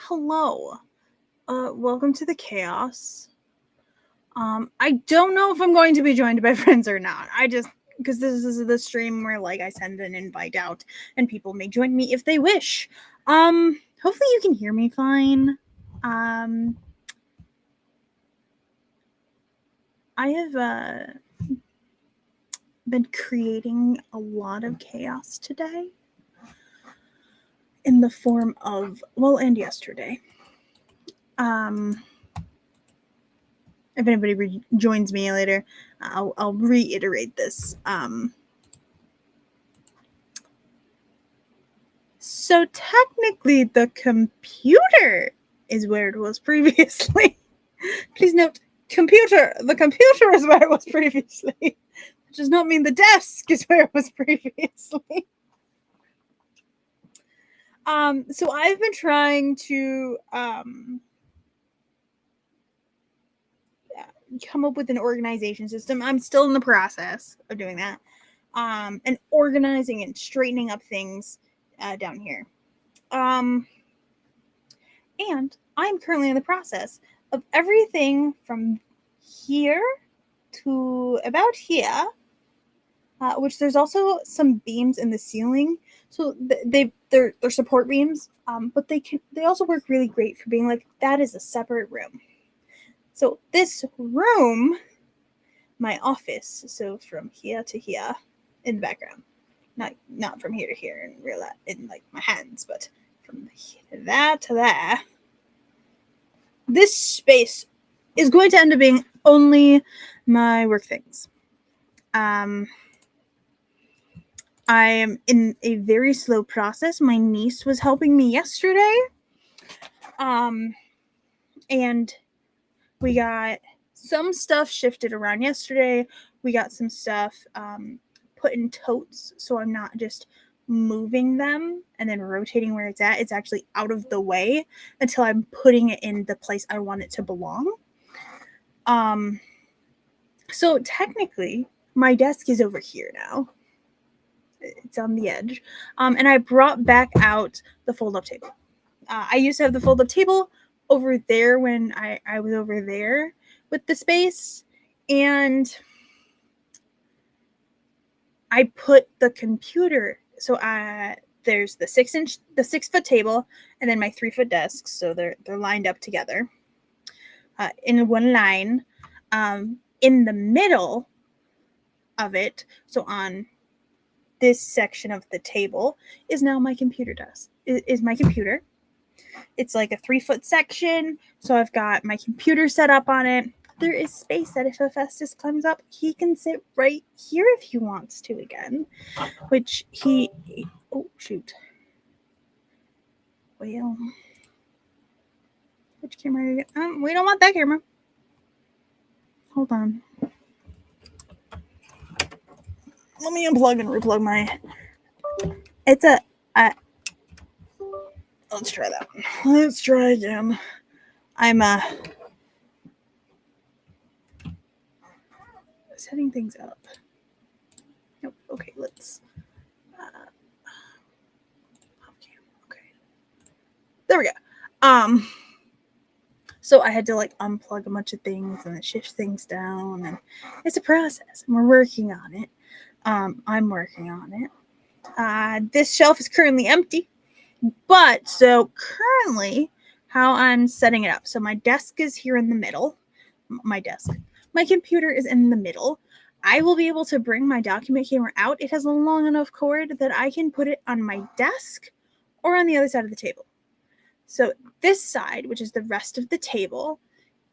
Hello. Welcome to the chaos. I don't know if I'm going to be joined by friends or not. Because this is the stream where I send an invite out and people may join me if they wish. Hopefully you can hear me fine. I have been creating a lot of chaos today in the form of, and yesterday. If anybody joins me later, I'll reiterate this. So technically the computer is where it was previously. Please note, the computer is where it was previously. Which does not mean the desk is where it was previously. So I've been trying to come up with an organization system. I'm still in the process of doing that. And organizing and straightening up things down here. And I'm currently in the process of everything from here to about here, which there's also some beams in the ceiling. So they're support beams, but they also work really great for being that is a separate room. So this room, my office, so from here to here in the background, not from here to here in my hands, but from there to there. This space is going to end up being only my work things. I am in a very slow process. My niece was helping me yesterday. And we got some stuff shifted around yesterday. We got some stuff put in totes, so I'm not just moving them and then rotating where it's at. It's actually out of the way until I'm putting it in the place I want it to belong. So technically, my desk is over here now. It's on the edge. And I brought back out the fold-up table. I used to have the fold-up table over there when I was over there with the space, and I put the computer. So there's the 6-foot table, and then my 3-foot desk. So they're lined up together in one line. In the middle of it, so on this section of the table, is now my computer desk. Is my computer. It's like a 3-foot section, so I've got my computer set up on it. There is space that if Hephaestus climbs up, he can sit right here if he wants to again, which oh, shoot. Well, which camera are you getting? We don't want that camera. Hold on. Let me unplug and replug my... It's a... Let's try that one. Let's try again. I'm setting things up. Nope. Okay, let's... Okay. There we go. So I had to unplug a bunch of things and then shift things down, and it's a process, and we're working on it. I'm working on it. This shelf is currently empty, but so currently how I'm setting it up. So my desk is here in the middle. My computer is in the middle. I will be able to bring my document camera out. It has a long enough cord that I can put it on my desk or on the other side of the table. So this side, which is the rest of the table,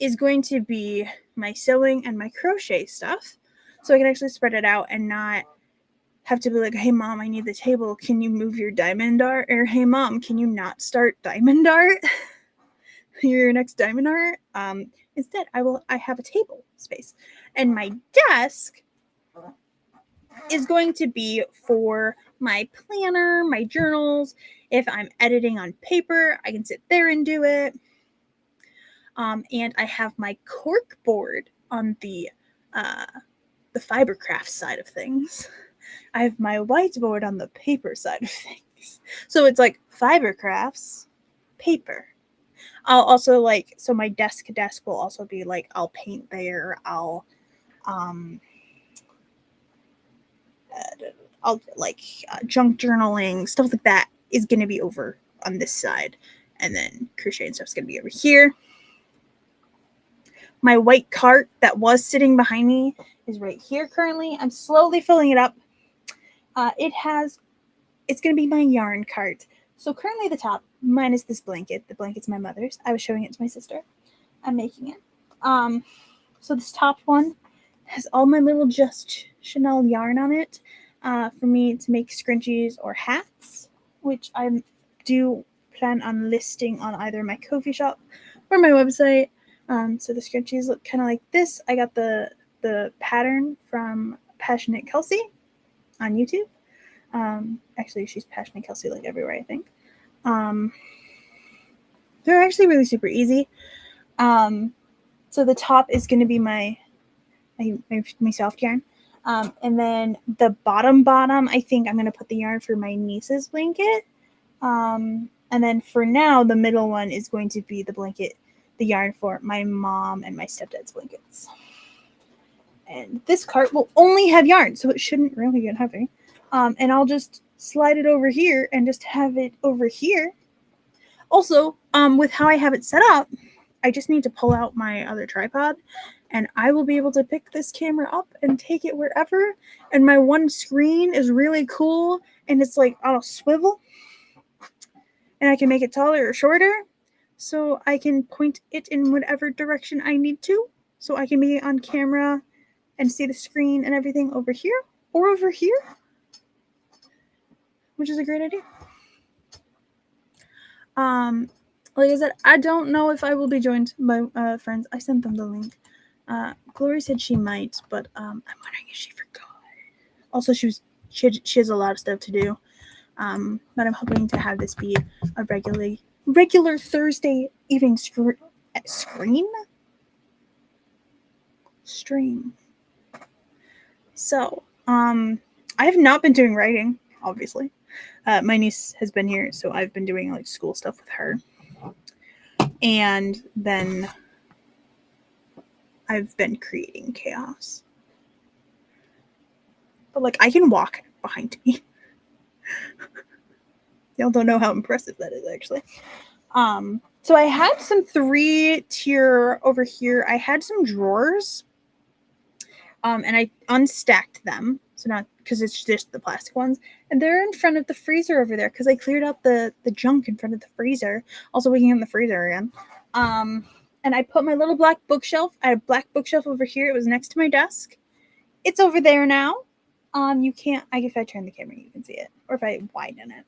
is going to be my sewing and my crochet stuff. So I can actually spread it out and not have to be like, hey, Mom, I need the table. Can you move your diamond art? Or, hey, Mom, can you not start diamond art? Your next diamond art? Instead, I have a table space. And my desk is going to be for my planner, my journals. If I'm editing on paper, I can sit there and do it. And I have my cork board on the fibercraft side of things. I have my whiteboard on the paper side of things. So it's like fibercrafts, paper, I'll also like, so my desk will also be like, I'll paint there. I'll like junk journaling, stuff like that is going to be over on this side. And then crochet and stuff is going to be over here. My white cart that was sitting behind me is right here currently. I'm slowly filling it up. It's going to be my yarn cart. So currently the top, minus this blanket. The blanket's my mother's. I was showing it to my sister. I'm making it. So this top one has all my little Just Chanel yarn on it for me to make scrunchies or hats, which I do plan on listing on either my Ko-fi shop or my website. So the scrunchies look kind of like this. I got the pattern from Passionate Kelsey on YouTube. Actually, she's Passionate Kelsey like everywhere, I think. They're actually really super easy. So the top is going to be my soft yarn. And then the bottom, I think I'm going to put the yarn for my niece's blanket. And then for now, the middle one is going to be the yarn for my mom and my stepdad's blankets. And this cart will only have yarn, so it shouldn't really get heavy. And I'll just slide it over here and just have it over here. Also, with how I have it set up, I just need to pull out my other tripod and I will be able to pick this camera up and take it wherever. And my one screen is really cool and it's like on a swivel. And I can make it taller or shorter so I can point it in whatever direction I need to. So I can be on camera and see the screen and everything over here or over here, which is a great idea. Like I said, I don't know if I will be joined by friends. I sent them the link. Glory said she might, but I'm wondering if she forgot. Also, she has a lot of stuff to do. But I'm hoping to have this be a regular Thursday evening stream. So, I have not been doing writing, obviously. My niece has been here, so I've been doing like school stuff with her. And then I've been creating chaos. But like I can walk behind me. Y'all don't know how impressive that is actually. So I had some 3-tier over here. I had some drawers. And I unstacked them. So not because it's just the plastic ones. And they're in front of the freezer over there because I cleared out the junk in front of the freezer. Also waking in the freezer again. And I put my little black bookshelf. I had a black bookshelf over here. It was next to my desk. It's over there now. You can't, if I turn the camera, you can see it. Or if I widen it.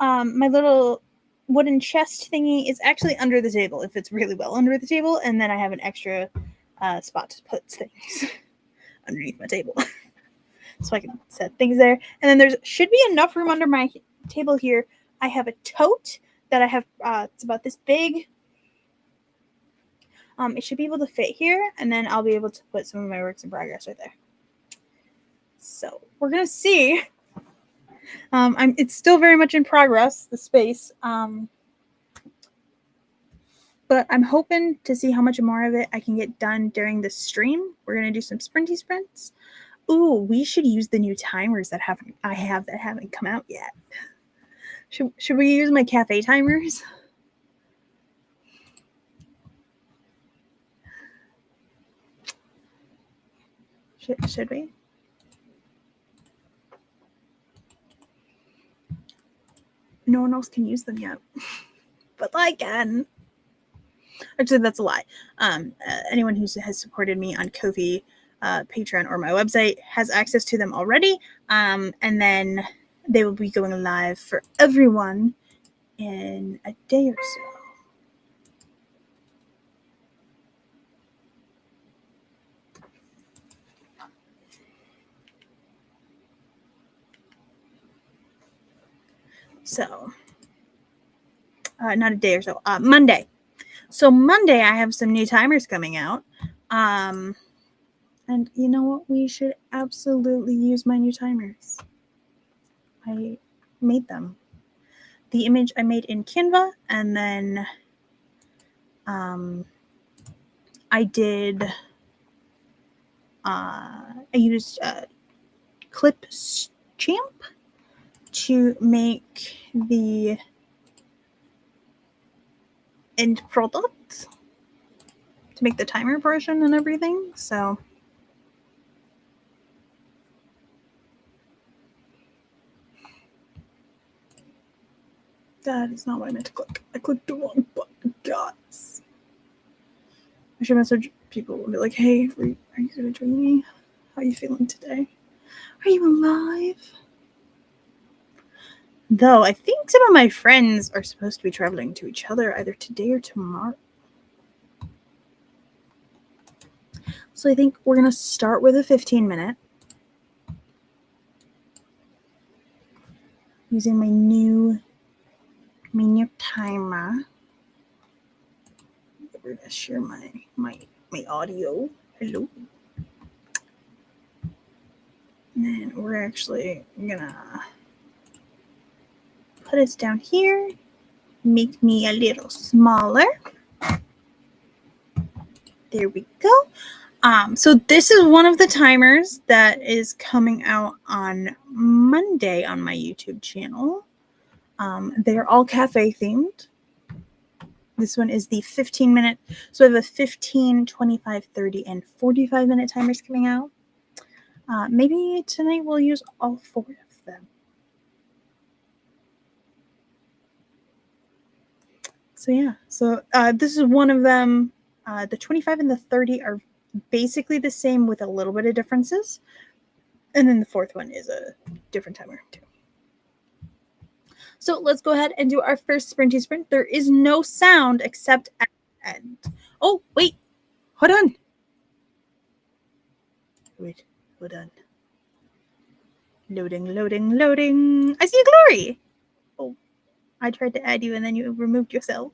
My little wooden chest thingy is actually under the table. If it's really well under the table. And then I have an extra spot to put things underneath my table. So I can set things there. And then there should be enough room under my table here. I have a tote that I have, it's about this big. It should be able to fit here. And then I'll be able to put some of my works in progress right there. So we're going to see. It's still very much in progress, the space. But I'm hoping to see how much more of it I can get done during the stream. We're going to do some sprints. Ooh, we should use the new timers that haven't come out yet. Should we use my cafe timers? Should we? No one else can use them yet. But I can. Actually, that's a lie. Anyone who has supported me on Ko-fi, Patreon, or my website has access to them already. And then they will be going live for everyone in a day or so. So, not a day or so. Monday. So Monday, I have some new timers coming out. And you know what? We should absolutely use my new timers. I made them. The image I made in Canva, and then I did. I used KatsChaosCafe to make the end product, to make the timer version and everything. So that is not what I meant to click. I clicked the wrong button, guys. I should message people and be like, hey, are you going to join me? How are you feeling today? Are you alive? Though I think some of my friends are supposed to be traveling to each other either today or tomorrow. So I think we're going to start with a 15-minute. Using my new timer. We're going to share my audio. Hello. And then we're actually going to put us down here. Make me a little smaller. There we go. So this is one of the timers that is coming out on Monday on my YouTube channel. They're all cafe themed. This one is the 15-minute. So I have a 15, 25, 30, and 45-minute timers coming out. Maybe tonight we'll use all 4 of them. So yeah, so this is one of them. The 25 and the 30 are basically the same with a little bit of differences. And then the 4th one is a different timer too. So let's go ahead and do our first sprinty sprint. There is no sound except at the end. Oh, wait. Hold on. Wait, hold on. Loading. I see a Glory. Oh, I tried to add you and then you removed yourself.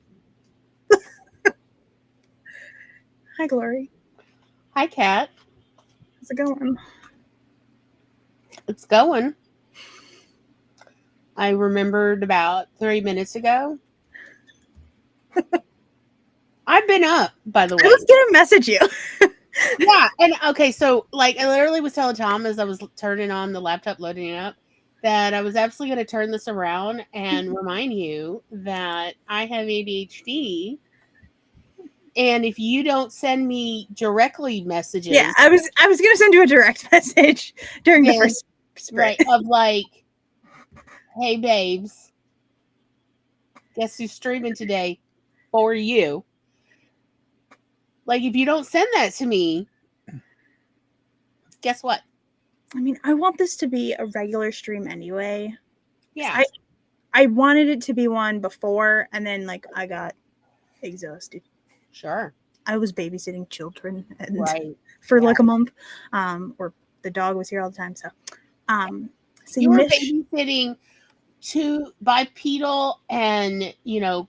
Hi, Glory. Hi, Kat. How's it going? It's going. I remembered about 3 minutes ago. I've been up, by the way. I was going to message you. Yeah, and okay, so like I literally was telling Tom as I was turning on the laptop, loading it up, that I was absolutely going to turn this around and remind you that I have ADHD. And if you don't send me directly messages, yeah, I was going to send you a direct message during the first sprint. Right, of like, hey babes, guess who's streaming today for you? Like, if you don't send that to me, guess what? I mean, I want this to be a regular stream anyway. Yeah. I wanted it to be one before, and then like I got exhausted. Sure. I was babysitting children and for like a month, or the dog was here all the time. So you were babysitting 2 bipedal and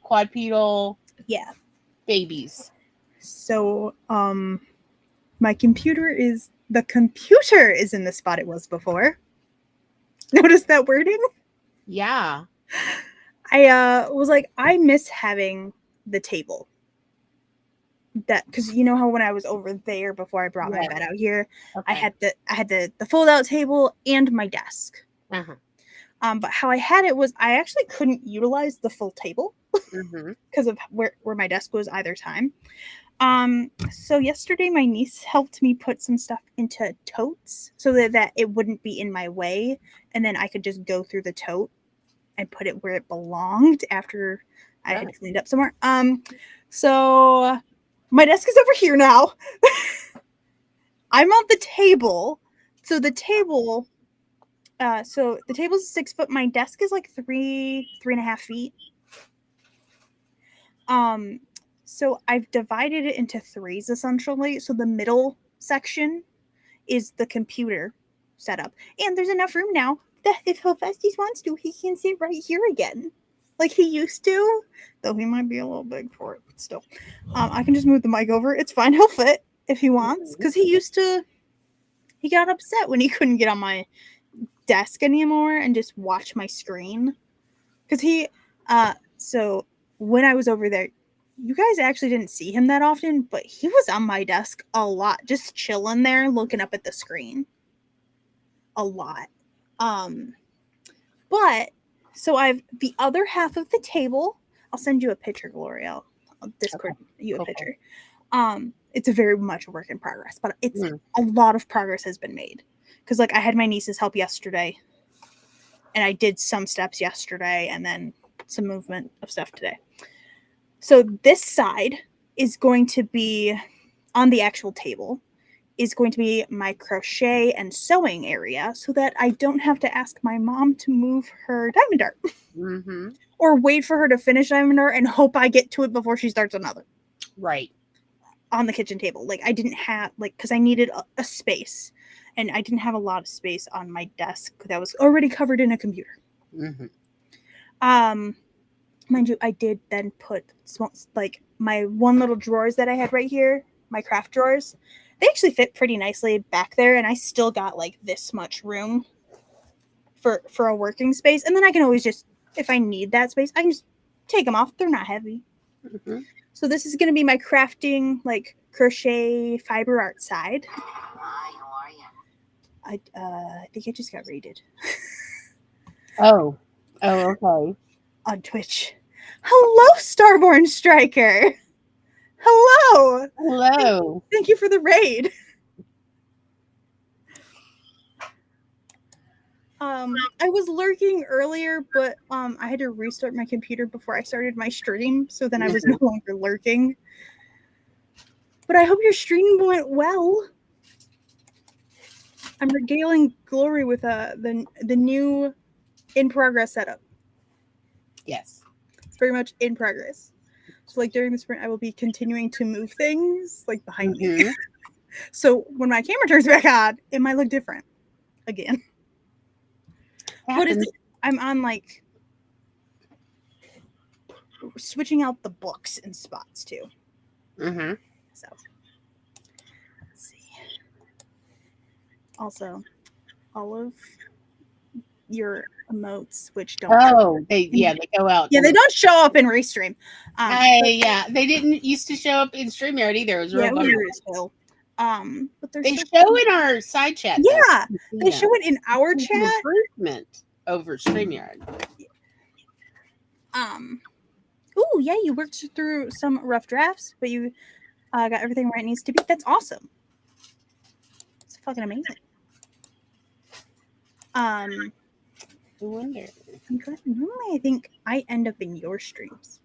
quadrupedal babies. So my computer is in the spot it was before. Notice that wording? Yeah. I was like, I miss having the table. That because you know how when I was over there before I brought my bed out here, I had the fold out table and my desk. But how I had it was I actually couldn't utilize the full table because of where my desk was either time. So yesterday my niece helped me put some stuff into totes so that it wouldn't be in my way, and then I could just go through the tote and put it where it belonged after I had cleaned up somewhere. So my desk is over here now. I'm on the table. So the table is 6 foot. My desk is like 3.5 feet. So I've divided it into 3s essentially. So the middle section is the computer setup. And there's enough room now that if Hephaestus wants to, he can sit right here again. Like he used to. Though he might be a little big for it, but still. I can just move the mic over. It's fine. He'll fit if he wants. Because he got upset when he couldn't get on my desk anymore and just watch my screen. Because so when I was over there, you guys actually didn't see him that often, but he was on my desk a lot, just chilling there, looking up at the screen. A lot. But so I've the other half of the table. I'll send you a picture, Gloria. I'll Discord you a picture. It's a very much a work in progress, but it's a lot of progress has been made. Because like I had my nieces help yesterday, and I did some steps yesterday, and then some movement of stuff today. So this side is going to be on the actual table. Is going to be my crochet and sewing area so that I don't have to ask my mom to move her diamond dart or wait for her to finish diamond dart and hope I get to it before she starts another. Right. On the kitchen table. Like I didn't have, like, because I needed a space and I didn't have a lot of space on my desk that was already covered in a computer. Mind you, I did then put like my one little drawers that I had right here, my craft drawers. They actually fit pretty nicely back there, and I still got like this much room for a working space. And then I can always just, if I need that space, I can just take them off. They're not heavy. So this is going to be my crafting, like crochet fiber art side. Hi, how are you? I think I just got raided. Oh, okay. On Twitch. Hello, Starborn Striker. Hello. Hello. Thank you for the raid. I was lurking earlier, but I had to restart my computer before I started my stream, so then I was no longer lurking. But I hope your stream went well. I'm regaling Glory with the new in progress setup. Yes. It's very much in progress. So like during the sprint, I will be continuing to move things like behind me. So when my camera turns back on, it might look different again. What is it? I'm on like switching out the books and spots too. So let's see. Also, all of your emotes, which don't they go out. Yeah, they don't show up in Restream. They didn't used to show up in StreamYard either. It was real weird as hell. But they show in our side chat. Yeah, they show it in our chat. Improvement over StreamYard. Oh yeah, you worked through some rough drafts, but you got everything where it needs to be. That's awesome. It's fucking amazing. I wonder. Normally, I think I end up in your streams.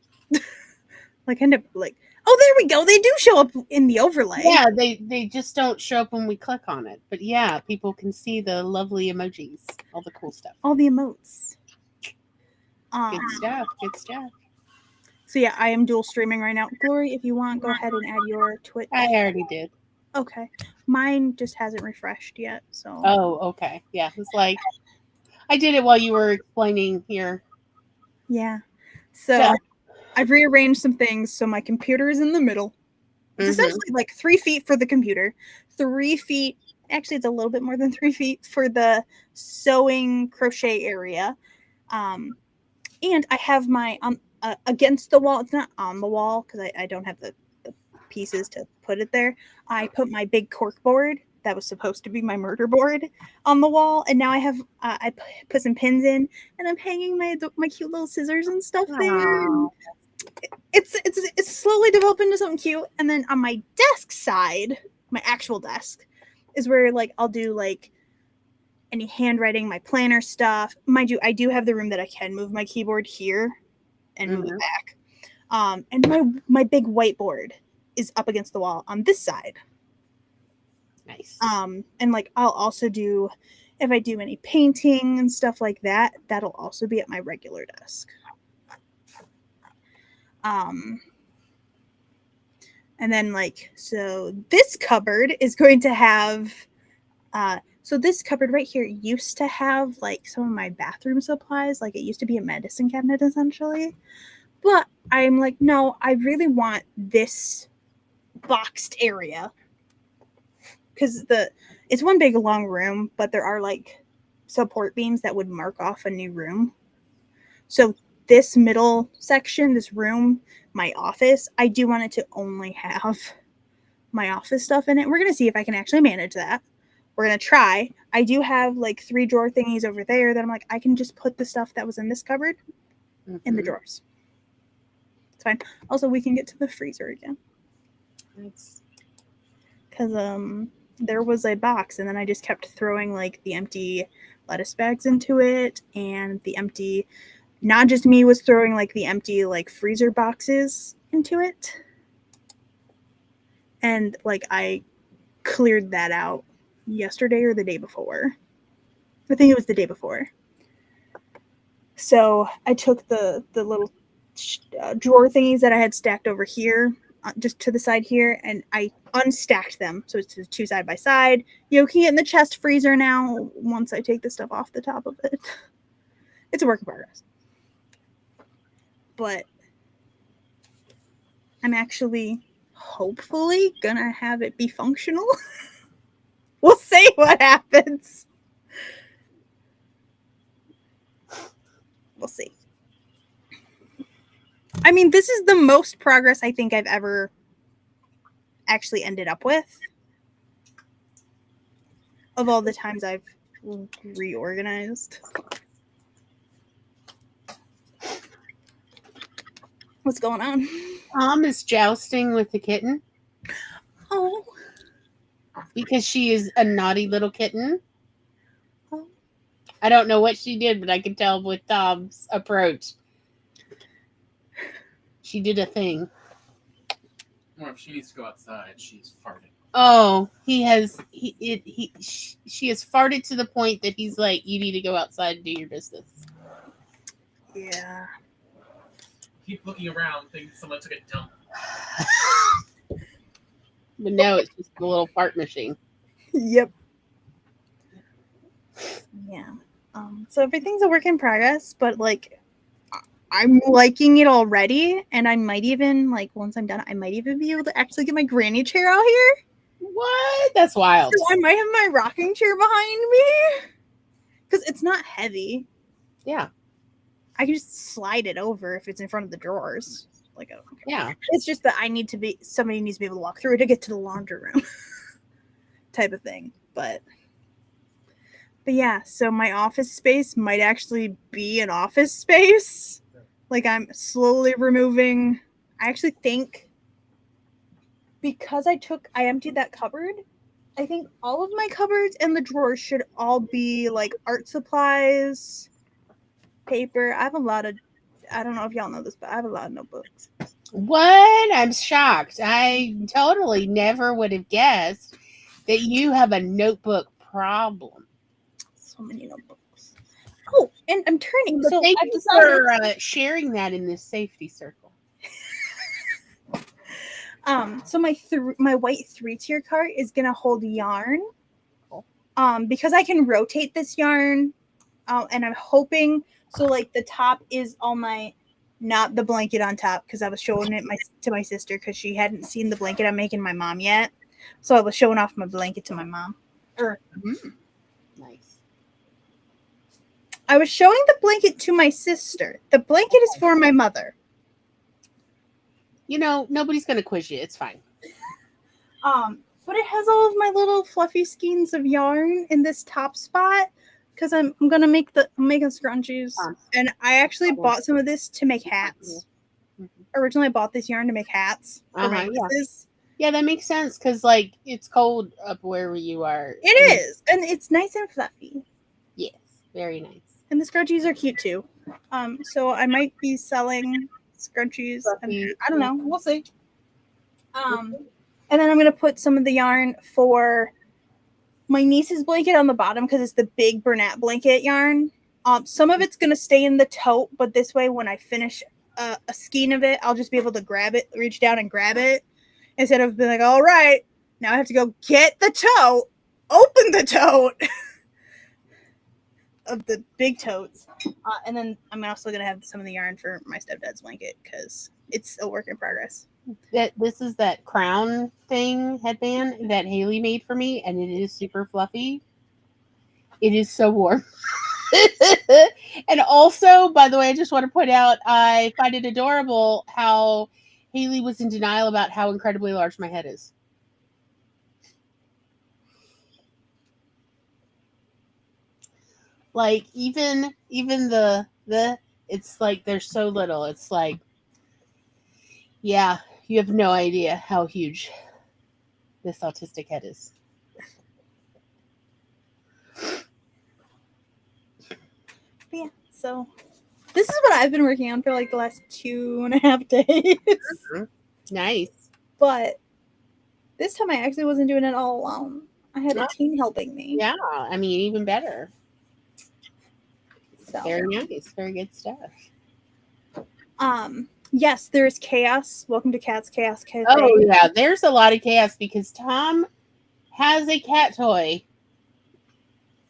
End up like, oh, there we go. They do show up in the overlay. Yeah, they just don't show up when we click on it. But yeah, people can see the lovely emojis, all the cool stuff, all the emotes. Good stuff. Good stuff. So yeah, I am dual streaming right now. Glory, if you want, go ahead and add your Twitch. I already did. Okay, mine just hasn't refreshed yet. So. Oh, okay. Yeah, it's like I did it while you were explaining here. Yeah. So I've rearranged some things. So my computer is in the middle. It's essentially like 3 feet for the computer, 3 feet. Actually, it's a little bit more than 3 feet for the sewing crochet area. And I have my against the wall. It's not on the wall because I don't have the pieces to put it there. I put my big cork board that was supposed to be my murder board on the wall, and now I have I put some pins in, and I'm hanging my cute little scissors and stuff there. And it's slowly developing into something cute. And then on my desk side, my actual desk, is where like I'll do like any handwriting, my planner stuff. Mind you, I do have the room that I can move my keyboard here and move it back. And my big whiteboard is up against the wall on this side. Nice. And like I'll also do, if I do any painting and stuff like that, that'll also be at my regular desk. And then like, so this cupboard is going to have, so this cupboard right here used to have like some of my bathroom supplies. Like it used to be a medicine cabinet essentially. But I'm like, no, I really want this boxed area. Because it's one big long room, but there are like support beams that would mark off a new room. So this middle section, this room, my office, I do want it to only have my office stuff in it. We're going to see if I can actually manage that. We're going to try. I do have like 3 drawer thingies over there that I'm like, I can just put the stuff that was in this cupboard in the drawers. It's fine. Also, we can get to the freezer again. Because there was a box, and then I just kept throwing like the empty lettuce bags into it, and the empty, not just me, was throwing like the empty like freezer boxes into it. And like I cleared that out yesterday or the day before. I think it was the day before. So I took the little drawer thingies that I had stacked over here, just to the side here, and I unstacked them. So it's 2 side by side. You can get in the chest freezer now once I take the stuff off the top of it. It's a work in progress. But I'm actually hopefully gonna have it be functional. We'll see what happens. We'll see. I mean, this is the most progress I think I've ever actually ended up with of all the times I've reorganized. What's going on? Mom is jousting with the kitten. Oh. Because she is a naughty little kitten. Oh. I don't know what she did, but I could tell with Tom's approach. She did a thing. Or if she needs to go outside, she's farting. Oh, she has farted to the point that he's like, you need to go outside and do your business. Yeah. Keep looking around, thinking someone took a dump. But no, it's just a little fart machine. Yep. Yeah. So everything's a work in progress, but like I'm liking it already, and I might even, like, once I'm done, I might even be able to actually get my granny chair out here. What? That's wild. So I might have my rocking chair behind me. Because it's not heavy. Yeah. I can just slide it over if it's in front of the drawers. Like, okay. Yeah. It's just that somebody needs to be able to walk through it to get to the laundry room. Type of thing. But yeah, so my office space might actually be an office space. Like, I'm slowly removing. I actually think because I emptied that cupboard, I think all of my cupboards and the drawers should all be like art supplies, paper. I have a lot of, I don't know if y'all know this, but I have a lot of notebooks. What? I'm shocked. I totally never would have guessed that you have a notebook problem. So many notebooks. Oh, and I'm turning. So thank you for sharing that in this safety circle. So my white 3-tier cart is gonna hold yarn. Because I can rotate this yarn, and I'm hoping so. Like the top is all my, not the blanket on top, because I was showing it to my sister because she hadn't seen the blanket I'm making my mom yet. So I was showing off my blanket to my mom. Nice. I was showing the blanket to my sister. The blanket is for my mother. You know, nobody's gonna quiz you. It's fine. But it has all of my little fluffy skeins of yarn in this top spot because I'm gonna make making scrunchies, and I actually bought some of this to make hats. Originally, I bought this yarn to make hats for my nieces. Yeah, that makes sense because like it's cold up where you are. It is, and it's nice and fluffy. Yes, very nice. And the scrunchies are cute too. So I might be selling scrunchies. And I don't know. We'll see. And then I'm gonna put some of the yarn for my niece's blanket on the bottom because it's the big Bernat blanket yarn. Some of it's gonna stay in the tote, but this way, when I finish a skein of it, I'll just be able to grab it, reach down and grab it, instead of being like, all right, now I have to go get the tote, open the tote of the big totes, and then I'm also gonna have some of the yarn for my stepdad's blanket because it's a work in progress. This is that crown thing headband that Haley made for me, and it is super fluffy. It is so warm. And also, by the way, I just want to point out, I find it adorable how Haley was in denial about how incredibly large my head is. Like even the it's like there's so little. It's like, yeah, you have no idea how huge this autistic head is. But yeah, so this is what I've been working on for like the last 2.5 days. Nice. But this time I actually wasn't doing it all alone. I had a team helping me. Yeah, I mean, even better. So Very nice. Very good stuff. yes, there's chaos. Welcome to KatsChaosCafe. Oh yeah, there's a lot of chaos because Tom has a cat toy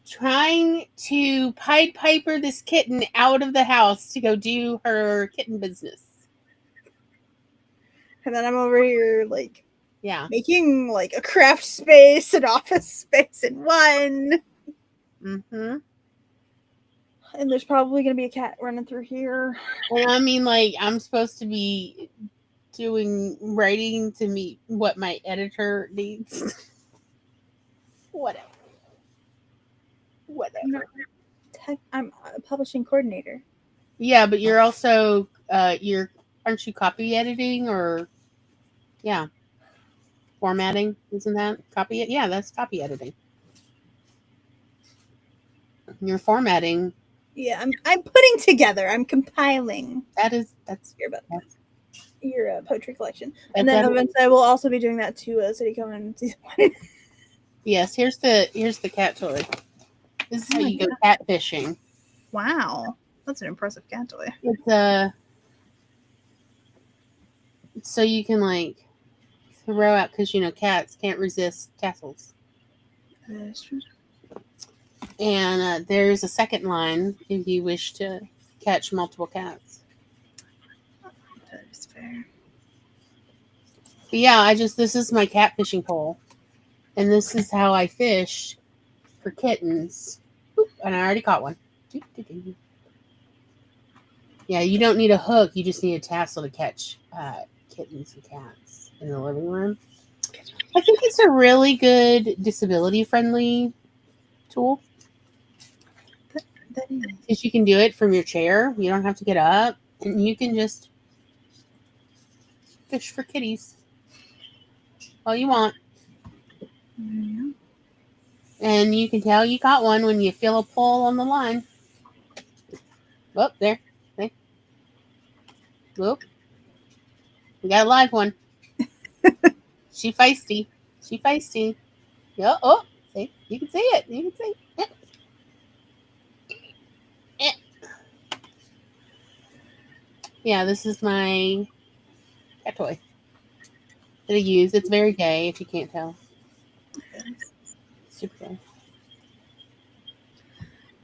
trying to Pied Piper this kitten out of the house to go do her kitten business. And then I'm over here like making like a craft space, an office space in one. Mm-hmm. And there's probably gonna be a cat running through here. And I mean, like, I'm supposed to be doing writing to meet what my editor needs. Whatever. I'm a publishing coordinator. Yeah, but you're also aren't you copy editing or formatting? Isn't that copy? Yeah, that's copy editing. You're formatting. Yeah, I'm putting together. I'm compiling. That's your book. Your poetry collection, and then eventually I will also be doing that to City Common season 1. Yes, here's the cat toy. This is how you go cat fishing. Wow, that's an impressive cat toy. It's so you can like throw out because cats can't resist tassels. That's true. And there's a second line if you wish to catch multiple cats. That is fair. But yeah, this is my cat fishing pole, and this is how I fish for kittens. Oop, and I already caught one. Yeah, you don't need a hook. You just need a tassel to catch kittens and cats in the living room. I think it's a really good disability-friendly tool. Because you can do it from your chair. You don't have to get up. And you can just fish for kitties all you want. Yeah. And you can tell you caught one when you feel a pull on the line. Oh, there. See? Whoop. We got a live one. She feisty. Yeah, oh, see? You can see it. You can see it. Yeah, this is my cat toy that I use. It's very gay, if you can't tell. Super gay.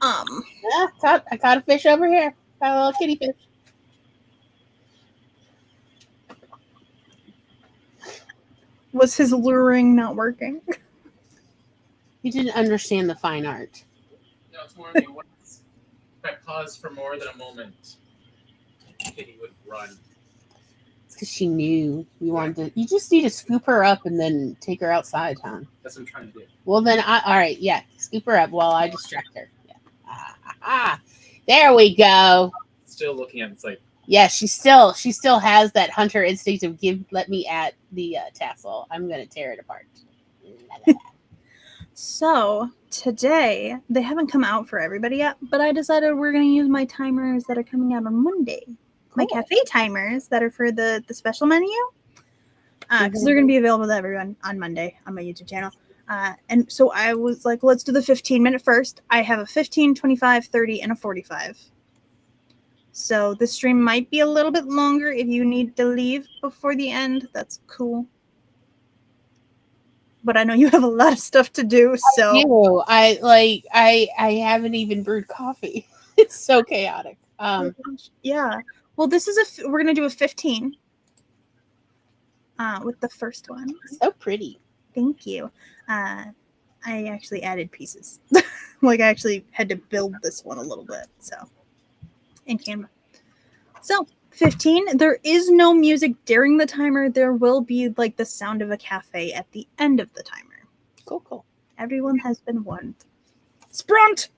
I caught a fish over here. Got a little kitty fish. Was his luring not working? He didn't understand the fine art. No, it's more of the once if I pause for more than a moment, Kitty would run. It's because she knew you wanted to. You just need to scoop her up and then take her outside, huh? That's what I'm trying to do. Well, then, all right, yeah. Scoop her up while I distract her. Yeah. There we go. Still looking at it, it's like. Yeah, she still has that hunter instinct of let me at the tassel. I'm gonna tear it apart. So today they haven't come out for everybody yet, but I decided we're gonna use my timers that are coming out on Monday. Cool. My cafe timers that are for the special menu, because they're gonna be available to everyone on Monday on my YouTube channel. And so I was like, let's do the 15-minute first. I have a 15, 25, 30, and a 45. So the stream might be a little bit longer. If you need to leave before the end, that's cool. But I know you have a lot of stuff to do, so I haven't even brewed coffee. It's so chaotic. Yeah. Well, this is we're gonna do a 15. With the first one. So pretty. Thank you. I actually added pieces. Like I actually had to build this one a little bit. So in Canva. So 15. There is no music during the timer. There will be like the sound of a cafe at the end of the timer. Cool. Everyone has been warned. Sprunt!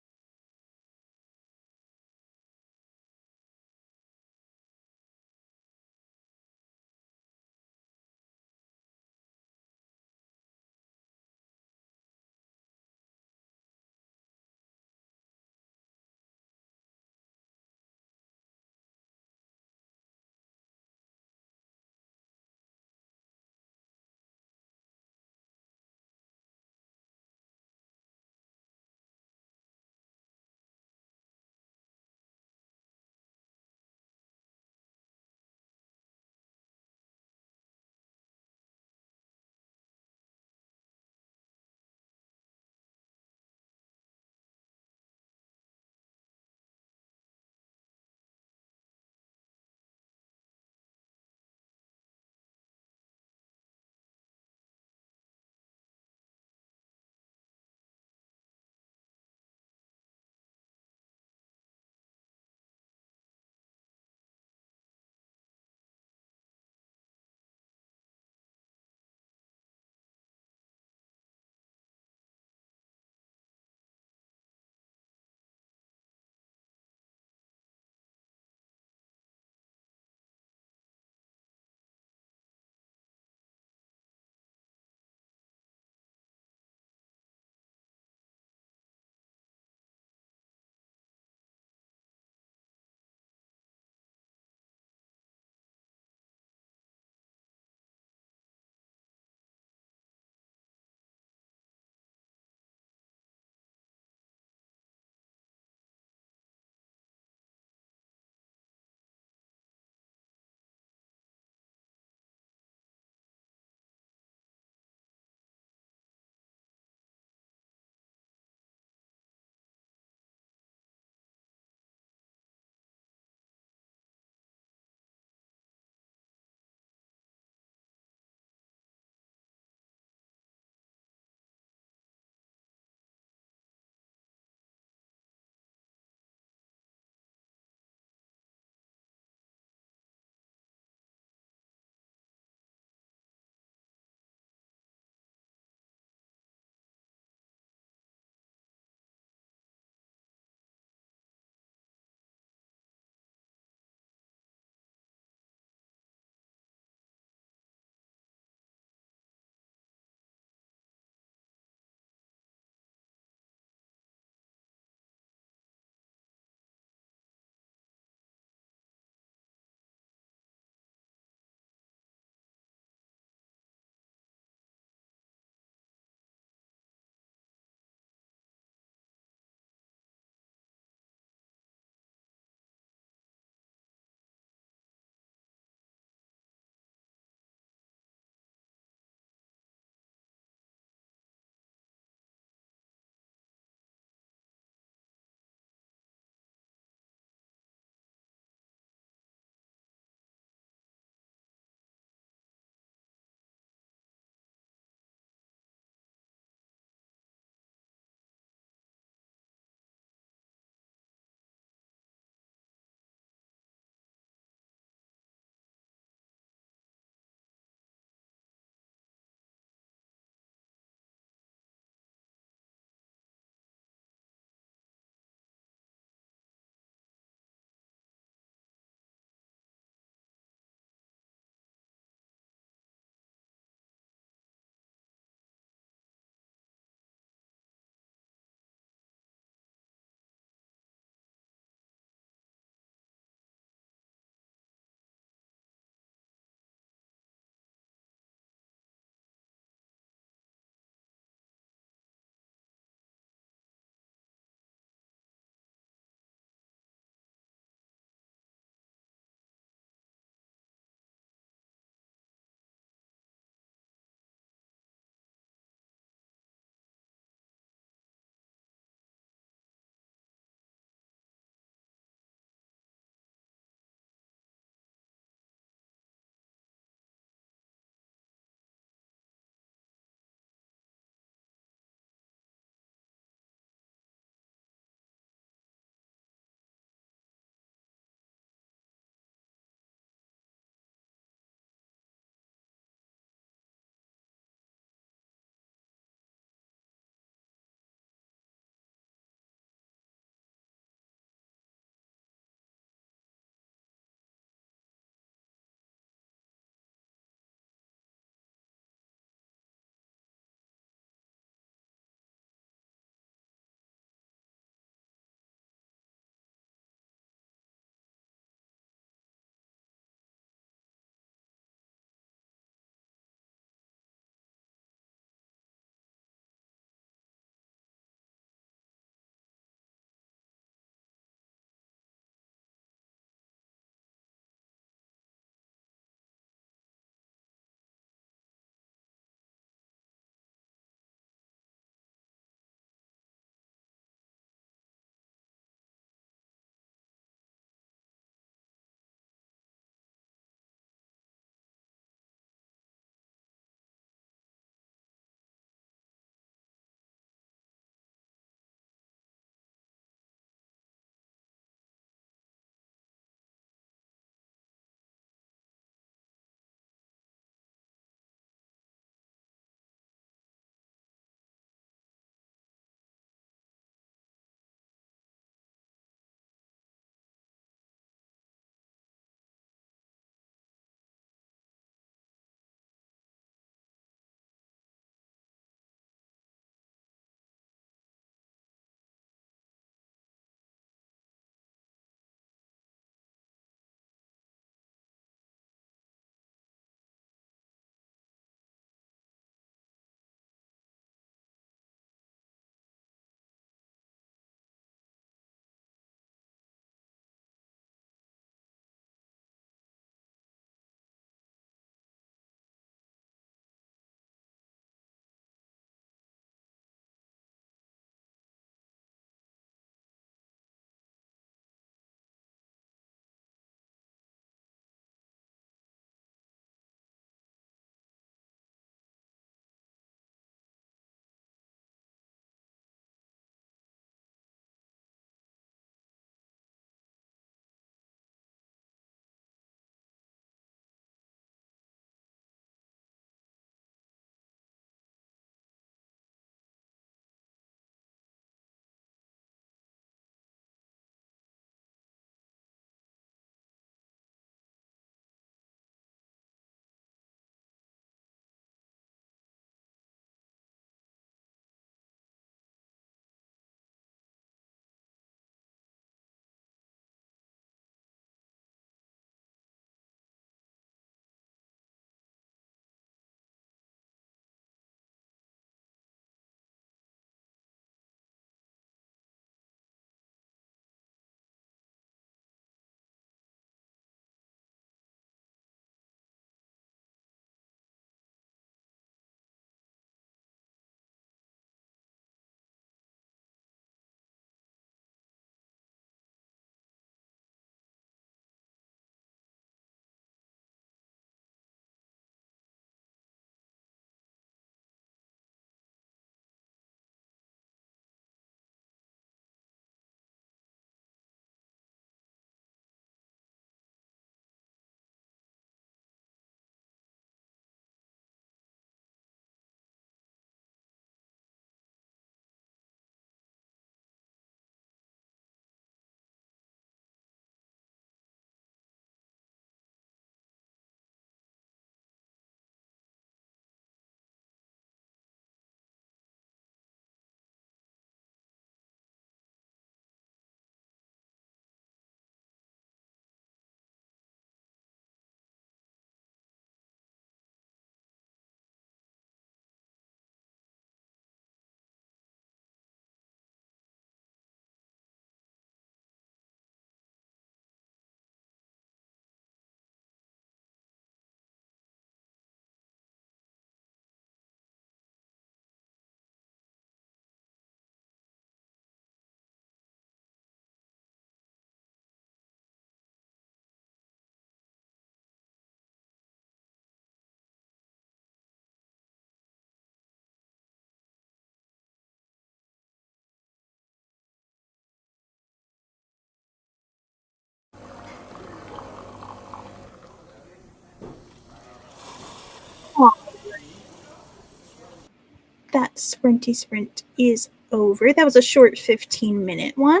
Sprinty Sprint is over. That was a short 15-minute one.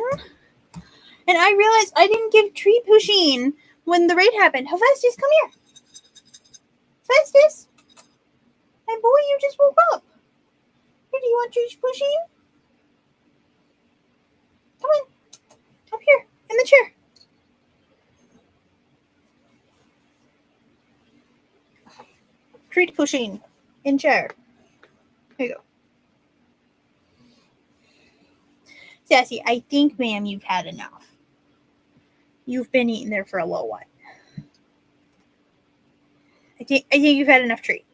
And I realized I didn't give treat pushing when the raid happened. How Festus, come here. Festus? My boy, you just woke up. Here, do you want treat pushing? Come on. Up here, in the chair. Treat pushing. In chair. Here you go. Sassy, I think, ma'am, you've had enough. You've been eating there for a little while. I think you've had enough treat.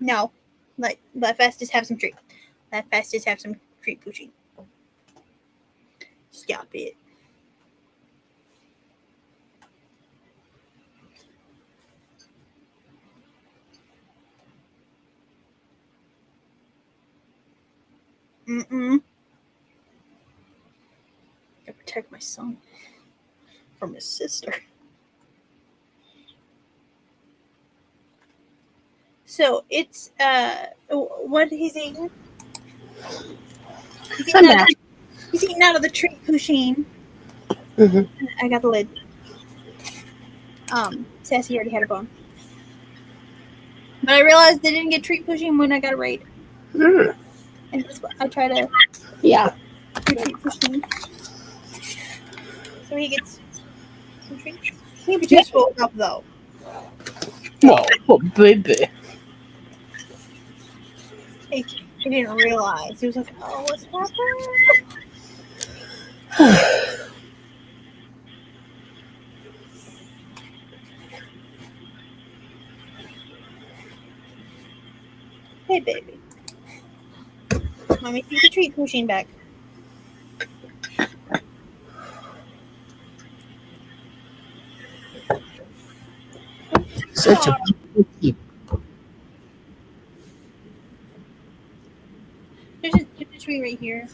No. Let Festus have some treat. Let Festus have some treat pushing. Stop it. Gotta protect my son from his sister. So it's what he's eating. He's eating out of the treat pushing. I got the lid. Sassy already had a bone. But I realized they didn't get treat pushing when I got a raid. And I try to treat pushing. So he gets some treats. He just woke up though. Oh, baby. He didn't realize. He was like, oh, what's happening? Hey, baby. Mommy, see the treat pushing back. Such a cute. There's a tree right here.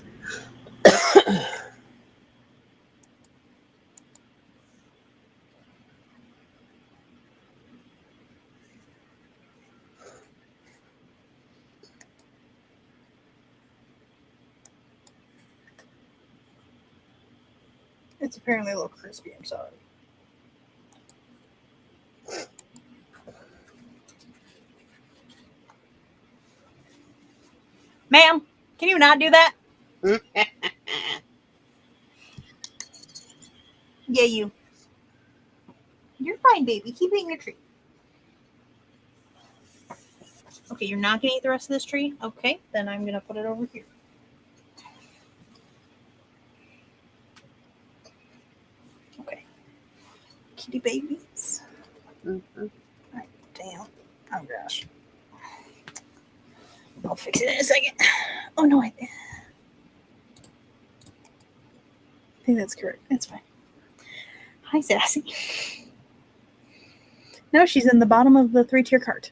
It's apparently a little crispy. I'm sorry. Ma'am, can you not do that? Yeah, you. You're fine, baby. Keep eating your tree. Okay, you're not going to eat the rest of this tree? Okay, then I'm going to put it over here. Okay. Kitty babies. Right, damn. Oh, gosh. I'll fix it in a second. Oh, no, I think that's correct. That's fine. Hi, Sassy. Now she's in the bottom of the 3-tier cart.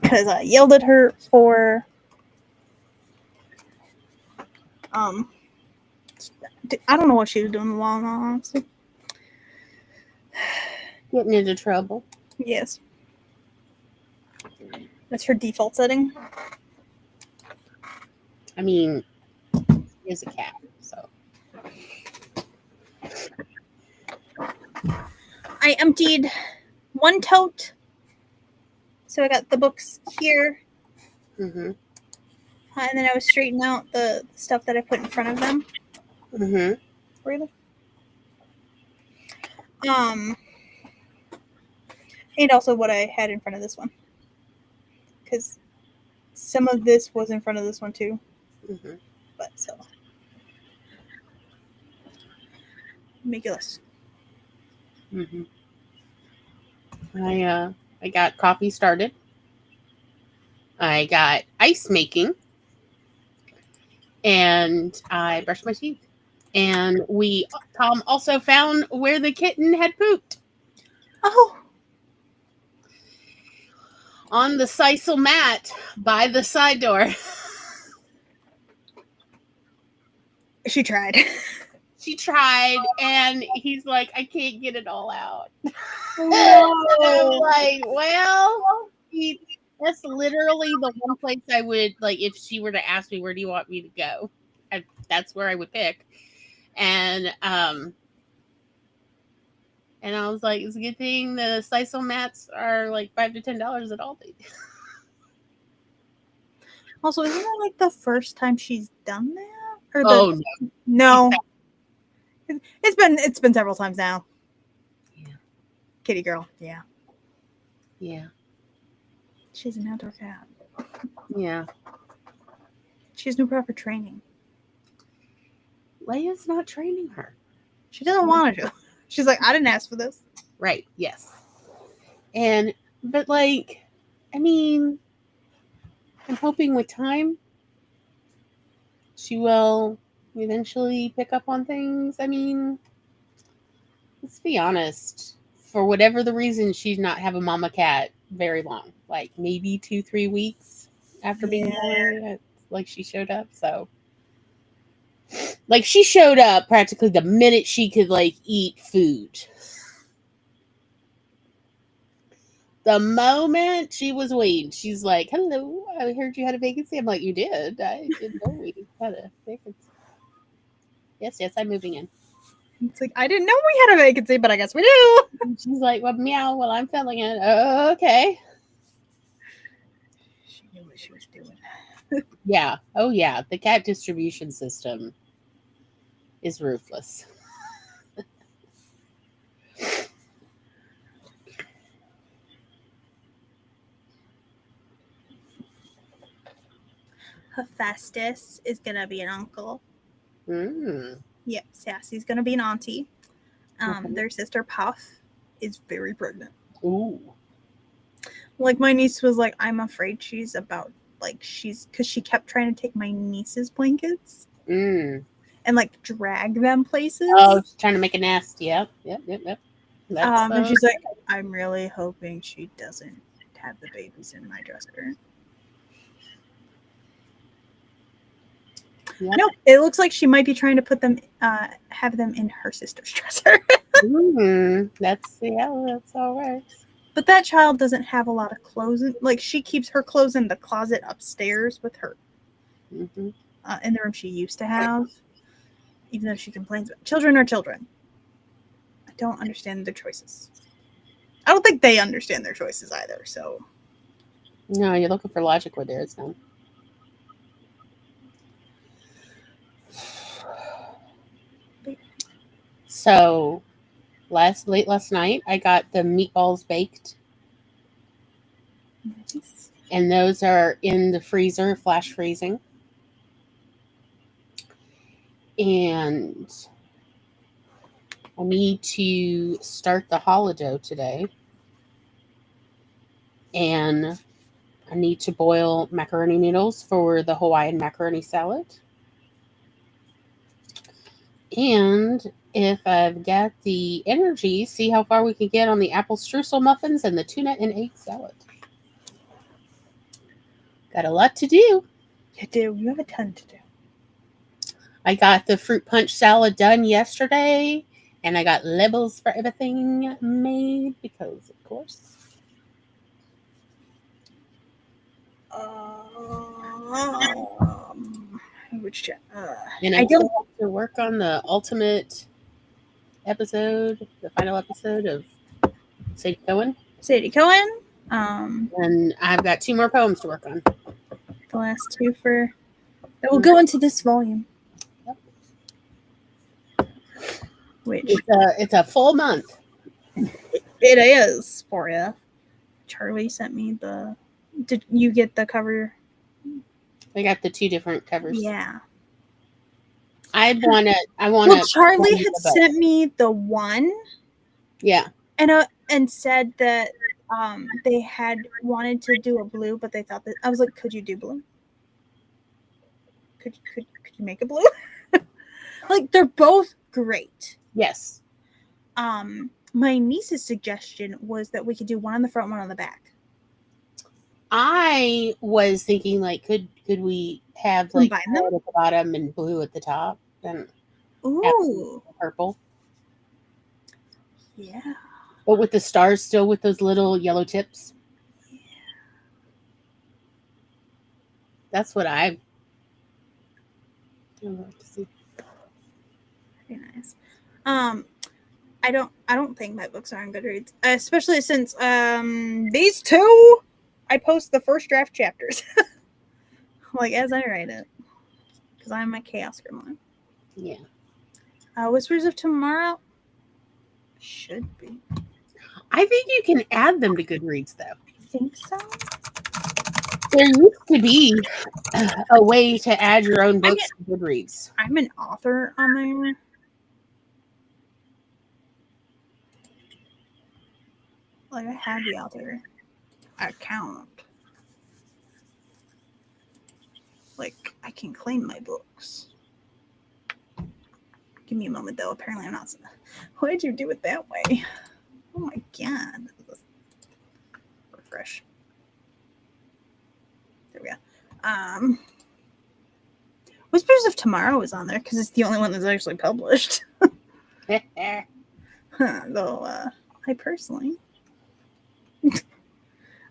Because I yelled at her for I don't know what she was doing long, honestly. Getting into trouble. Yes. That's her default setting. I mean, it's a cat, so. I emptied one tote. So I got the books here. And then I was straightening out the stuff that I put in front of them. Really? And also what I had in front of this one. Because some of this was in front of this one too. But so. Make it less. I got coffee started. I got ice making. And I brushed my teeth. And Tom also found where the kitten had pooped. Oh. On the sisal mat by the side door. She tried. She tried, and he's like, I can't get it all out. No. I'm like, well, That's literally the one place I would like if she were to ask me where do you want me to go. That's where I would pick. And I was like, it's a good thing the sisal mats are like $5 to $10 at Aldi. Also, isn't that like the first time she's done that? Or Oh no. It's been several times now. Yeah. Kitty girl. Yeah. Yeah. She's an outdoor cat. Yeah. She has no proper training. Leia's not training her. She doesn't want to. She's like, I didn't ask for this. Right. Yes. But like, I mean, I'm hoping with time she will eventually pick up on things. I mean, let's be honest. For whatever the reason, she's not have a mama cat very long. Like maybe 2-3 weeks after being born, like she showed up. So, like she showed up practically the minute she could like eat food. The moment she was weaned, she's like, "Hello, I heard you had a vacancy." I'm like, "You did? I didn't know we had a vacancy." Yes, I'm moving in. It's like, I didn't know we had a vacancy, but I guess we do. And she's like, "Well, meow." Well, I'm filling it. Oh, okay. She knew what she was doing. Yeah. Oh, yeah. The cat distribution system is ruthless. Hephaestus is gonna be an uncle. Mm. Yep, Sassy's gonna be an auntie. Mhm. Their sister Puff is very pregnant. Ooh. Like my niece was like, I'm afraid she's about because she kept trying to take my niece's blankets Mm. and like drag them places. Oh, she's trying to make a nest. Yep. That's, And she's like, I'm really hoping she doesn't have the babies in my dresser. yep. No, it looks like she might be trying to put them, have them in her sister's dresser. That's all right. But that child doesn't have a lot of clothes. Like she keeps her clothes in the closet upstairs with her Mm-hmm. in the room she used to have. Even though she complains about children are children. I don't understand their choices. I don't think they understand their choices either. So No, you're looking for logic where there is none. So, late last night, I got the meatballs baked, and those are in the freezer, flash freezing. And I need to start the holiday today, and I need to boil macaroni noodles for the Hawaiian macaroni salad. And if I've got the energy, see how far we can get on the apple streusel muffins and the tuna and egg salad. Got a lot to do. you do. You have a ton to do. I got the fruit punch salad done yesterday, and I got labels for everything made because, of course. Which And I still have to work on the ultimate episode, the final episode of Sadie Cohen. Sadie Cohen. And I've got 2 more poems to work on. The last 2 that will go into this volume. Yep. Which it's a full month. It is for you. Charlie sent me the. Did you get the cover? I got the 2 different covers. Yeah. I want to. Well, Charlie had sent me the one. Yeah. And said that they had wanted to do a blue, but they thought that I was like, could you do blue? Could you make a blue? Like they're both great. Yes. My niece's suggestion was that we could do one on the front, one on the back. I was thinking, like, could we have like red at the bottom and blue at the top, and purple? Yeah. But with the stars still with those little yellow tips. Yeah. That's what I would like to see. Very nice. I don't think my books are on Goodreads, especially since these two, I post the first draft chapters, like as I write it, because I'm a chaos gremlin. Yeah. Whispers of Tomorrow should be. I think you can add them to Goodreads, though. I think so. There used to be a way to add your own books to Goodreads. I'm an author on there. Like I have the author account. Like I can claim my books. Give me a moment though. Apparently I'm not. Why did you do it that way? Oh my god. Refresh. There we go. Whispers of Tomorrow is on there because it's the only one that's actually published. Though I personally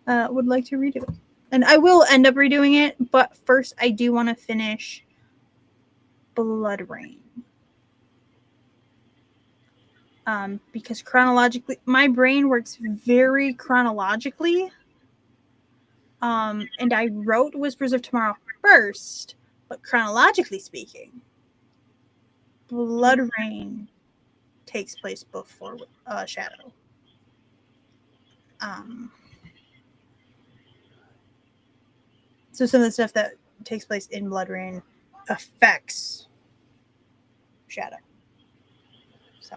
would like to redo it. And I will end up redoing it, but first I do want to finish Blood Rain. Because chronologically, my brain works very chronologically. And I wrote Whispers of Tomorrow first, but chronologically speaking, Blood Rain takes place before Shadow. So some of the stuff that takes place in Blood Rain affects Shadow. So,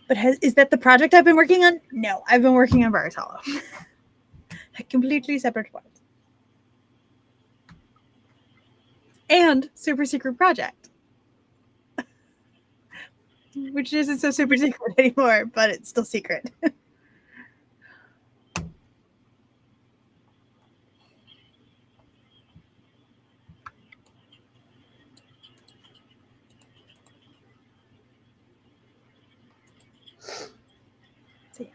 but is that the project I've been working on? No, I've been working on Bard's Hollow. A completely separate part. And super secret project. Which isn't so super secret anymore, but it's still secret. So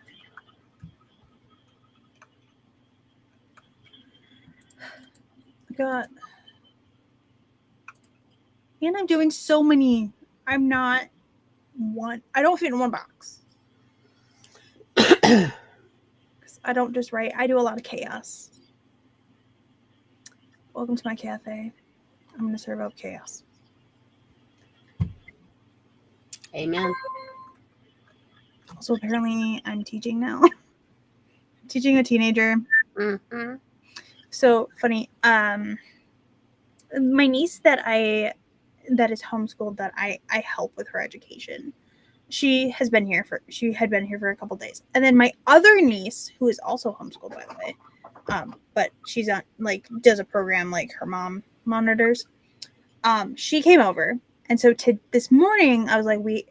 yeah. And I'm doing so many. I'm not one. I don't fit in one box. Because I don't just write. I do a lot of chaos. Welcome to my cafe. I'm going to serve up chaos. Amen. Also, apparently, I'm teaching now. Teaching a teenager. Mm-hmm. So funny. My niece that is homeschooled, that I help with her education. She had been here for a couple days. And then my other niece, who is also homeschooled, by the way, but she's on does a program like her mom monitors. She came over, and so this morning I was like, we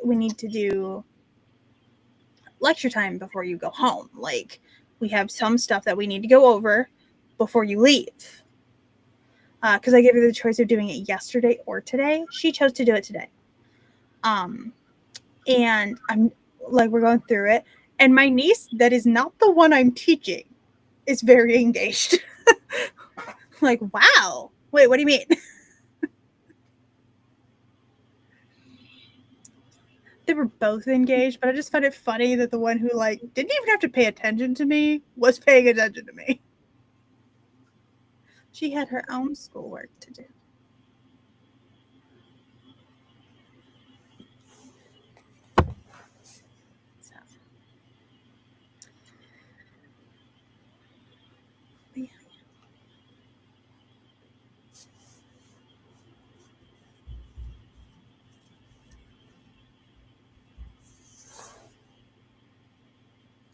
need to do lecture time before you go home. Like, we have some stuff that we need to go over before you leave. Because I gave her the choice of doing it yesterday or today. She chose to do it today. And I'm like, we're going through it. And my niece, that is not the one I'm teaching, is very engaged. Like, wow. Wait, what do you mean? They were both engaged, but I just found it funny that the one who didn't even have to pay attention to me was paying attention to me. She had her own schoolwork to do. So. Yeah.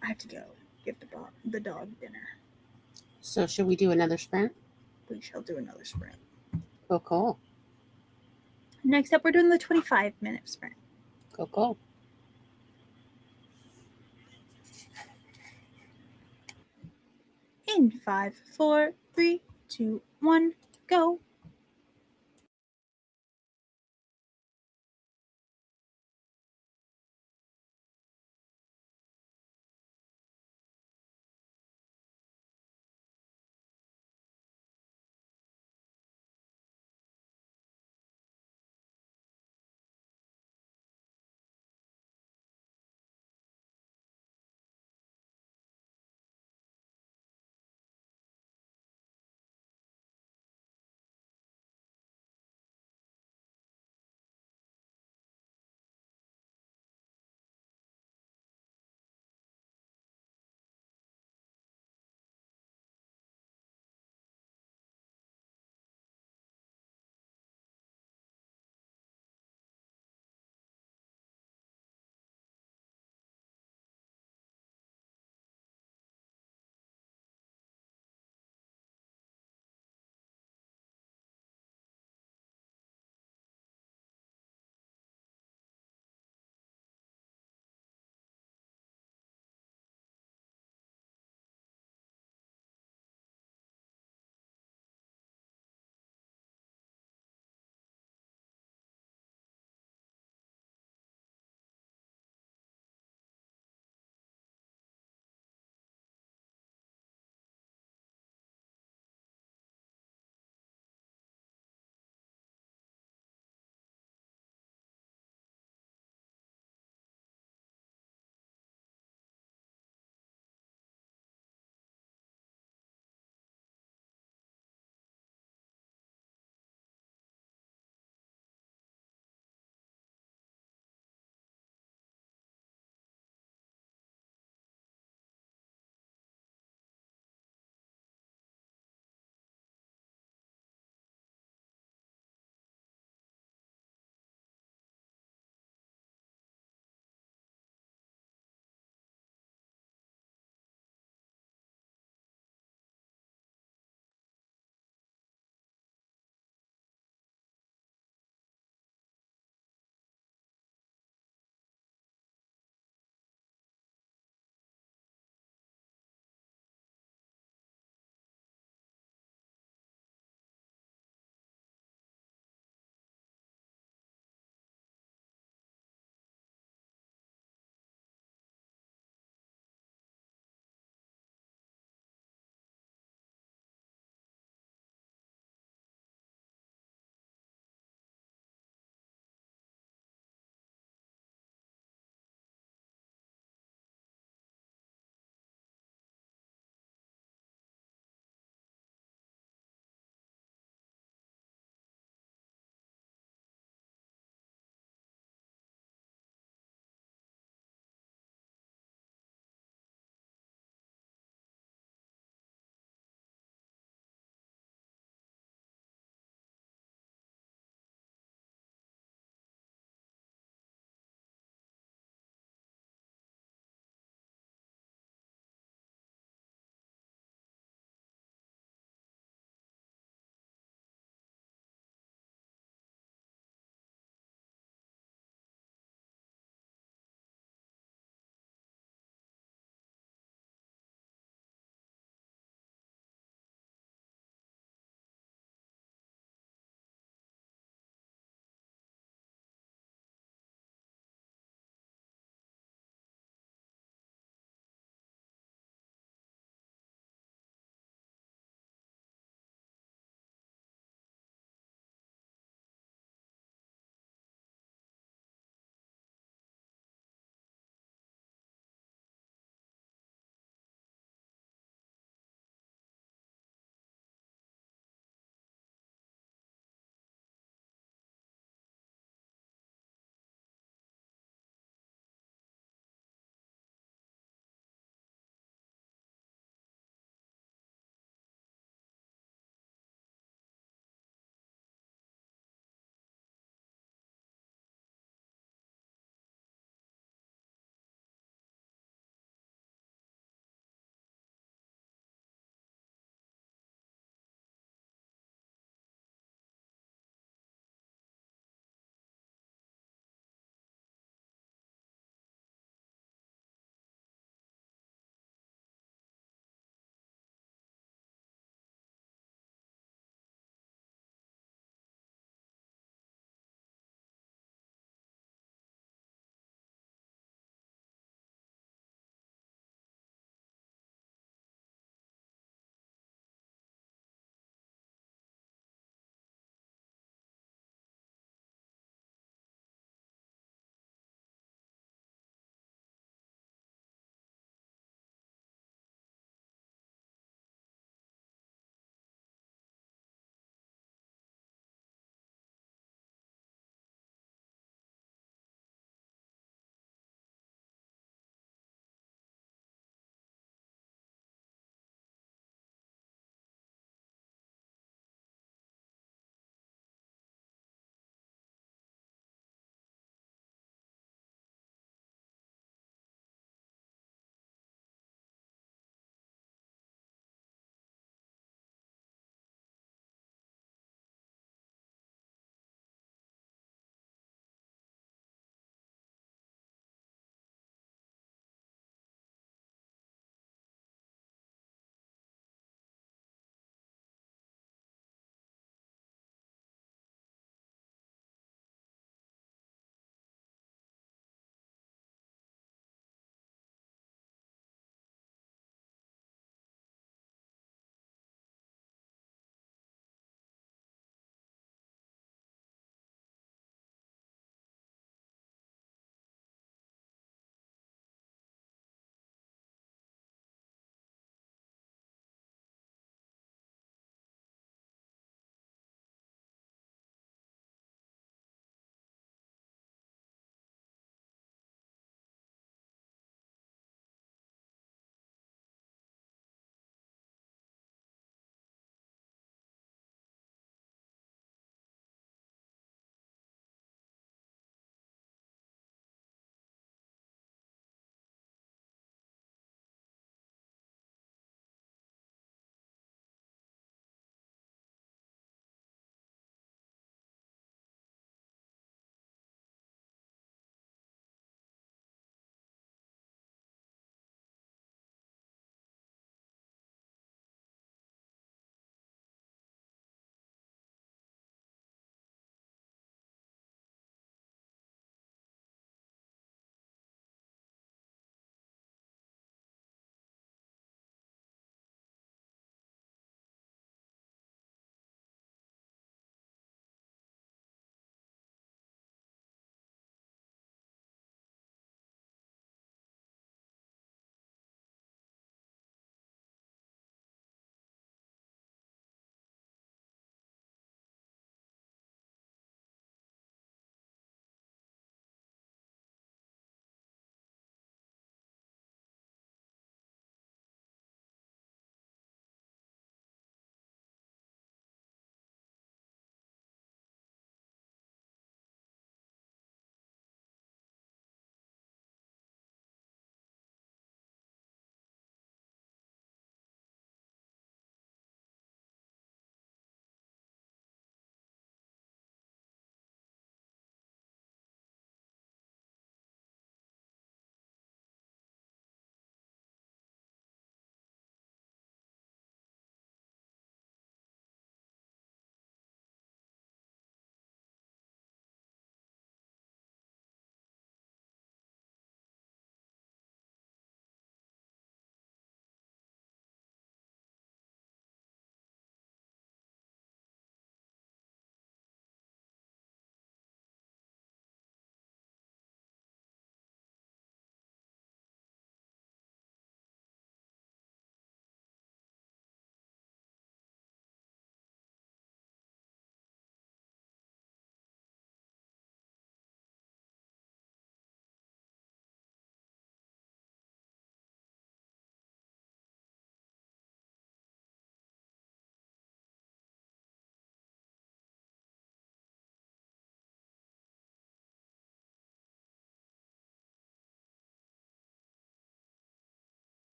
I have to go give the dog dinner. So should we do another sprint? We shall do another sprint. Cool, cool. Next up, we're doing the 25-minute sprint. Cool, cool. In 5, 4, 3, 2, 1, go.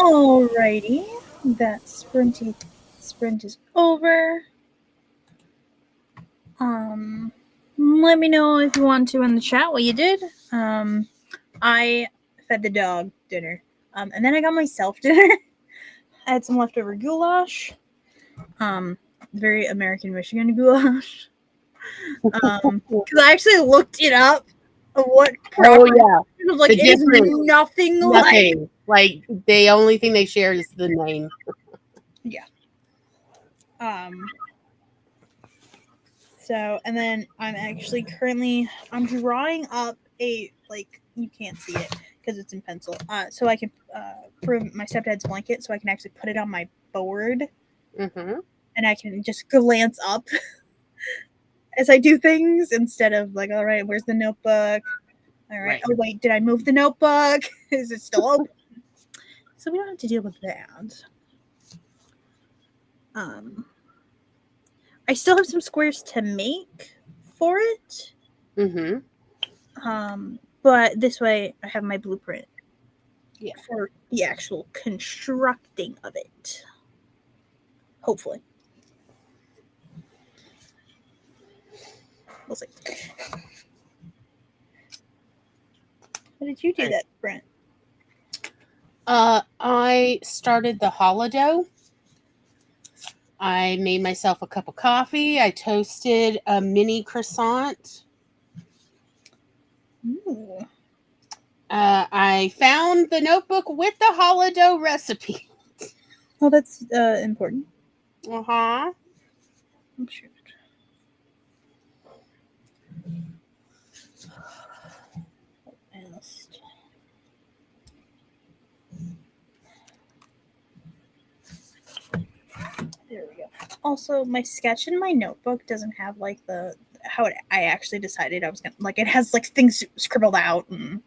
Alrighty, that sprint is over. Let me know if you want to in the chat what you did. I fed the dog dinner. And then I got myself dinner. I had some leftover goulash. Very American Michigan goulash. Because I actually looked it up. What proper? Oh yeah, It was like The it is difference. nothing like. nothing. Like the only thing they share is the name. So, and then I'm actually currently I'm drawing up a you can't see it because it's in pencil. So I can for my stepdad's blanket, so I can actually put it on my board Mm-hmm. and I can just glance up as I do things instead of like, all right, where's the notebook? All right. Right. Oh wait, did I move the notebook? Is it still open? So we don't have to deal with that. I still have some squares to make for it. Mm-hmm. But this way I have my blueprint for the actual constructing of it. Hopefully. We'll see. How did you do that, Brent? I started the holiday. I made myself a cup of coffee. I toasted a mini croissant. Ooh. I found the notebook with the holiday recipe. Well, that's important. Uh-huh. I'm sure. There we go. Also, my sketch in my notebook doesn't have like the how I actually decided I was gonna like. It has like things scribbled out and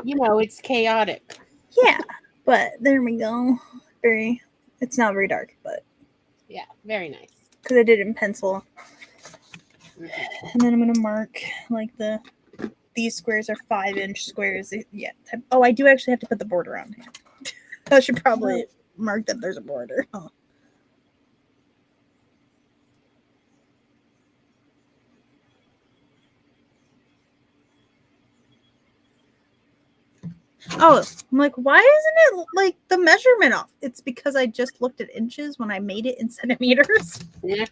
It's chaotic. yeah. But there we go. It's not very dark, but Yeah, very nice. because I did it in pencil. Mm-hmm. And then I'm gonna mark like these squares are 5-inch squares. Yeah. Oh, I do actually have to put the border on here. I should probably mark that there's a border. Oh. Oh, I'm like, why isn't it like the measurement off? It's because I just looked at inches when I made it in centimeters. Yeah.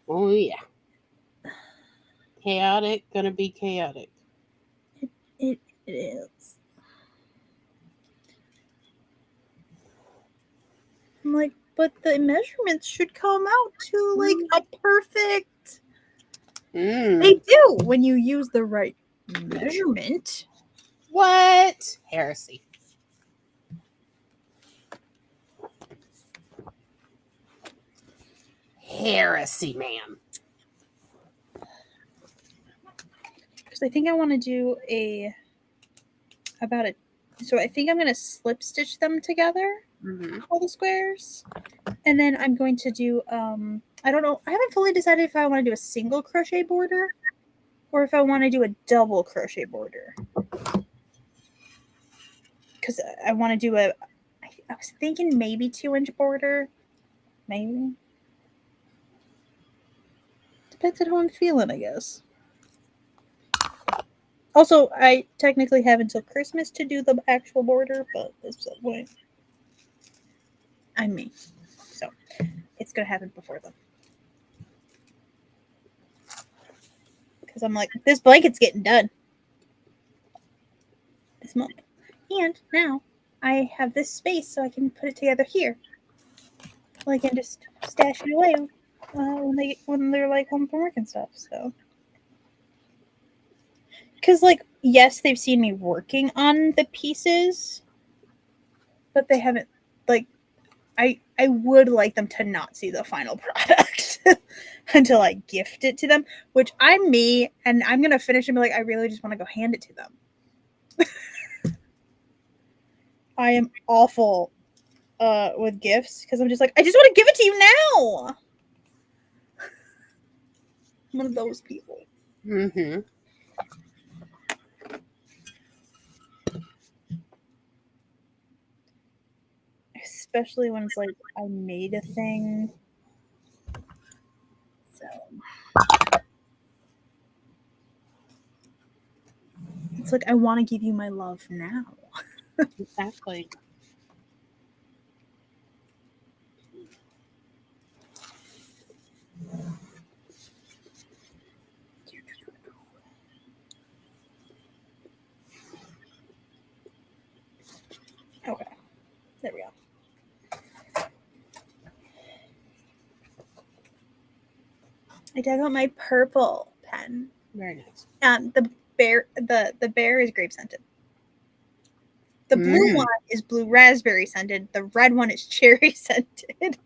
Oh yeah. Chaotic, gonna be chaotic. It is. I'm like, but the measurements should come out to like a perfect. They do when you use the right measurement. What? Heresy. Heresy, man. Because I think I want to do so I think I'm going to slip stitch them together, all the squares. And then I'm going to do, I don't know, I haven't fully decided if I want to do a single crochet border or if I want to do a double crochet border. Because I want to do I was thinking maybe 2-inch border. Maybe. Depends on how I'm feeling, I guess. Also, I technically have until Christmas to do the actual border, but that's the point. I'm me. So, it's going to happen before then. Because I'm like, this blanket's getting done this month. And now I have this space so I can put it together here. So I can just stash it away when they're like home from work and stuff. So, because like yes, they've seen me working on the pieces, but they haven't like. I would like them to not see the final product until I gift it to them. Which I'm me, and I'm gonna finish and be like, I really just want to go hand it to them. I am awful with gifts because I'm just like, I just want to give it to you now. I'm one of those people. especially when it's like I made a thing. So it's like I want to give you my love now. Exactly. Okay, there we go. I dug out my purple pen. Very nice. The bear is grape scented. The blue one is blue raspberry scented. The red one is cherry scented.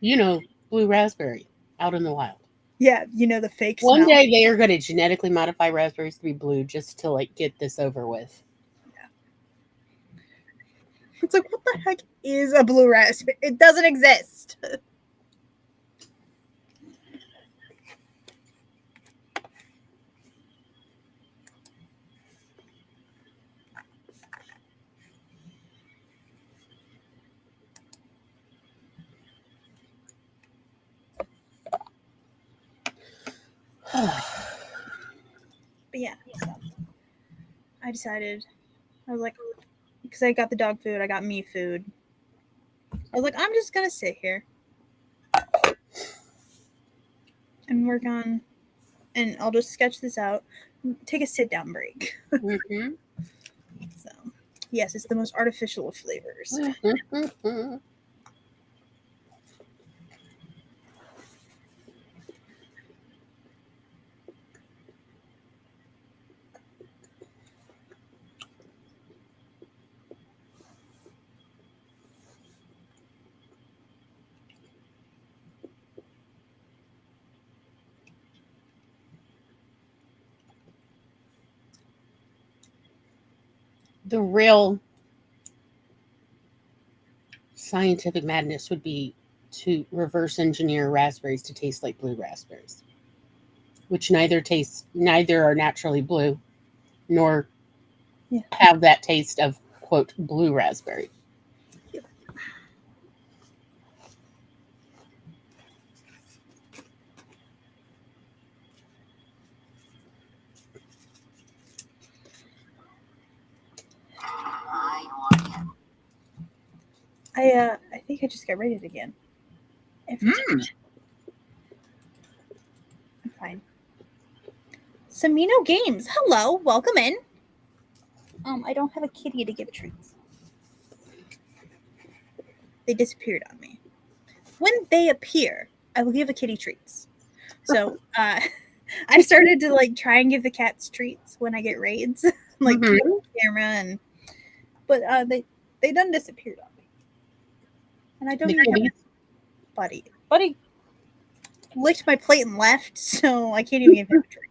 You know, blue raspberry out in the wild. Yeah, you know the fake One smell. day they are going to genetically modify raspberries to be blue just to like get this over with. It's like, what the heck is a blue raspberry? It doesn't exist. But yeah, so I decided, I was like, because I got the dog food, I got me food. I was like, I'm just gonna sit here and work on, and I'll just sketch this out, take a sit down break. Mm-hmm. So, yes, it's the most artificial of flavors. Mm-hmm. The real scientific madness would be to reverse engineer raspberries to taste like blue raspberries, which neither are naturally blue, nor have that taste of quote blue raspberry. I think I just got rated again. I'm fine. Samino Games, hello, welcome in. I don't have a kitty to give treats. They disappeared on me. When they appear, I will give a kitty treats. So I started to like try and give the cats treats when I get raids, like on camera, but they done disappeared on me, and I don't even have Buddy. Buddy licked my plate and left, so I can't even give him a treat.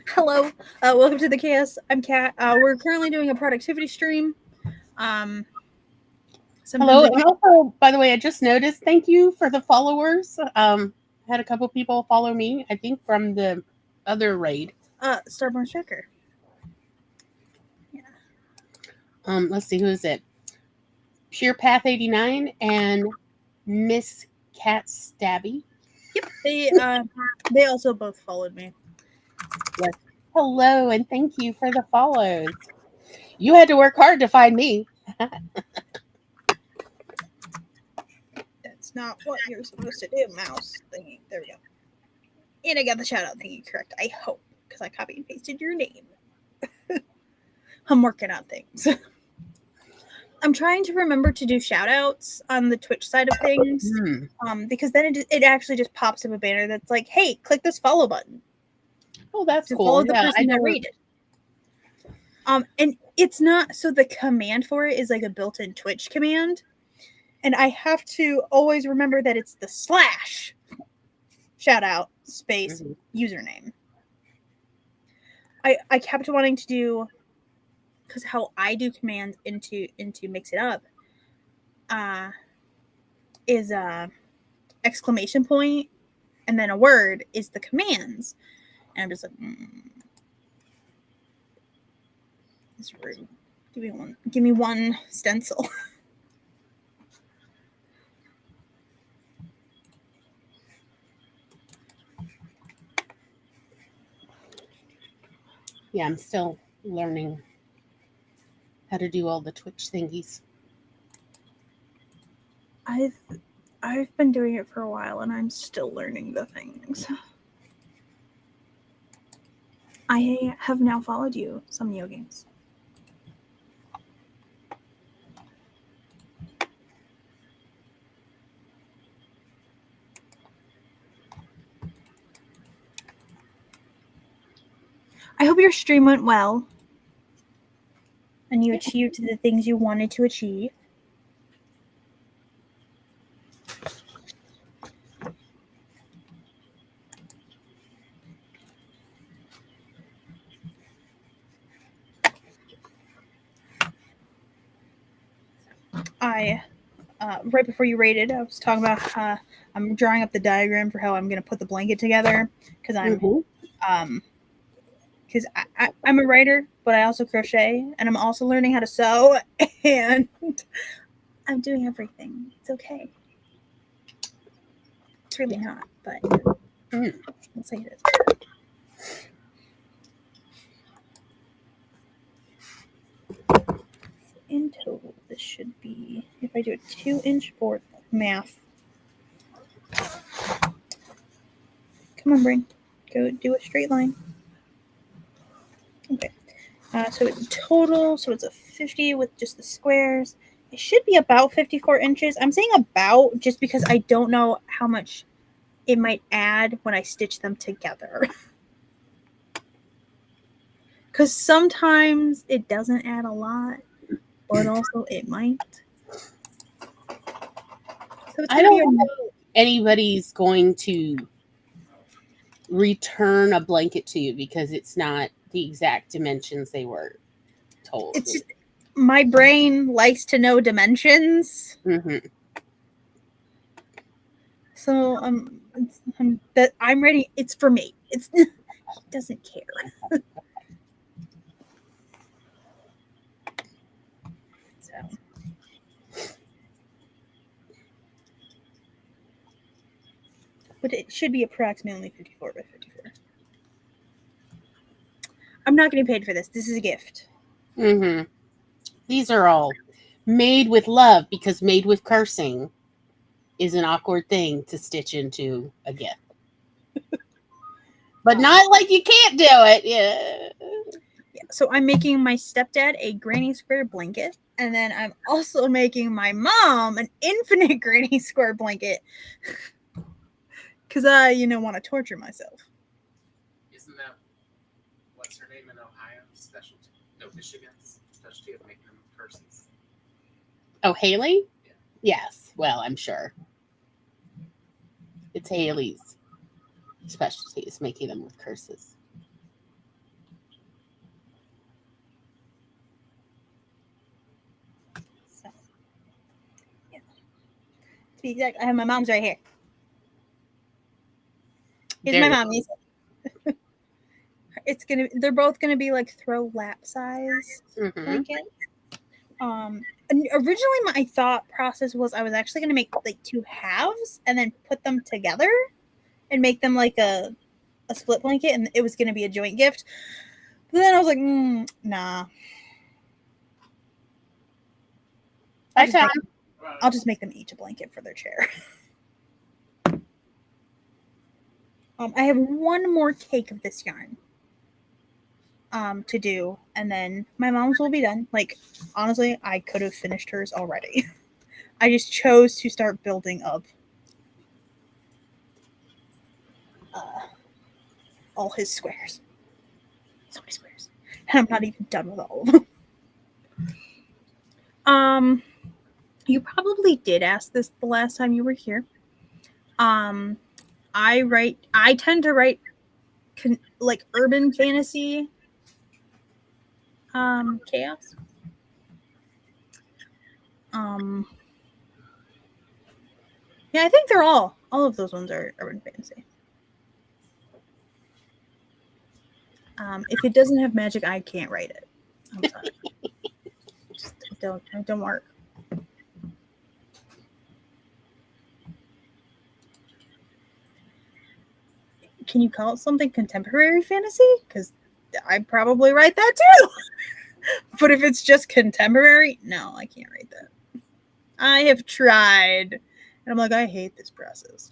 Hello, welcome to the Chaos. I'm Kat. We're currently doing a productivity stream. Hello, and also, by the way, I just noticed. Thank you for the followers. I had a couple people follow me. I think from the other raid. Starborn Striker. Yeah. Let's see, who is it? Pure Path 89 and Miss Cat Stabby. Yep, they also both followed me. Yes. Hello, and thank you for the follows. You had to work hard to find me. That's not what you're supposed to do, mouse thingy. There we go. And I got the shout out thingy correct, I hope, because I copied and pasted your name. I'm working on things. I'm trying to remember to do shout outs on the Twitch side of things, because then it actually just pops up a banner that's like, hey, click this follow button. Oh, that's to cool. Follow the person that rated. And it's not, so the command for it is like a built-in Twitch command. And I have to always remember that it's the / shout out space username. I kept wanting to do, because how I do commands into Mix It Up is a exclamation point and then a word is the commands. And I'm just like, It's rude. Give me one. Give me one stencil. Yeah, I'm still learning how to do all the Twitch thingies. I've been doing it for a while, and I'm still learning the things. I have now followed you some Neo games. I hope your stream went well and you achieved the things you wanted to achieve. Right before you rated, I was talking about I'm drawing up the diagram for how I'm going to put the blanket together because I'm a writer, but I also crochet, and I'm also learning how to sew, and I'm doing everything. It's okay. It's really not, but let's say it is. In total, this should be, if I do a 2-inch board, math. Come on, brain. Go do a straight line. Okay. So in total, so it's a 50 with just the squares. It should be about 54 inches. I'm saying about just because I don't know how much it might add when I stitch them together. Because sometimes it doesn't add a lot, but also it might. So I don't know if anybody's going to return a blanket to you because it's not the exact dimensions they were told. It's just, my brain likes to know dimensions. Mm-hmm. So I'm ready. It's for me. It's he doesn't care. So, but it should be approximately 54 by 54. I'm not getting paid for this. This is a gift. Mm-hmm. These are all made with love because made with cursing is an awkward thing to stitch into a gift. But not like you can't do it. Yeah. So I'm making my stepdad a granny square blanket, and then I'm also making my mom an infinite granny square blanket because I, want to torture myself. Isn't that what's her name in Ohio? Specialty? No, Michigan's specialty of making them curses. Oh, Haley? Yeah. Yes. Well, I'm sure. It's Haley's specialty is making them with curses. So, yeah. To be exact, I have my mom's right here. Here's my mommy's. They're both gonna be like throw lap size blankets. And originally my thought process was I was actually gonna make like 2 halves and then put them together and make them like a split blanket, and it was gonna be a joint gift. But then I was like, nah. I'll just make them each a blanket for their chair. I have one more cake of this yarn to do, and then my mom's will be done. Like, honestly, I could have finished hers already. I just chose to start building up all his squares. So many squares. And I'm not even done with all of them. You probably did ask this the last time you were here. I tend to write like urban fantasy chaos. Yeah, I think they're all of those ones are urban fantasy. If it doesn't have magic, I can't write it. I'm sorry. Just don't work. Can you call it something contemporary fantasy? Because I'd probably write that too. But if it's just contemporary, no, I can't write that. I have tried, and I'm like, I hate this process.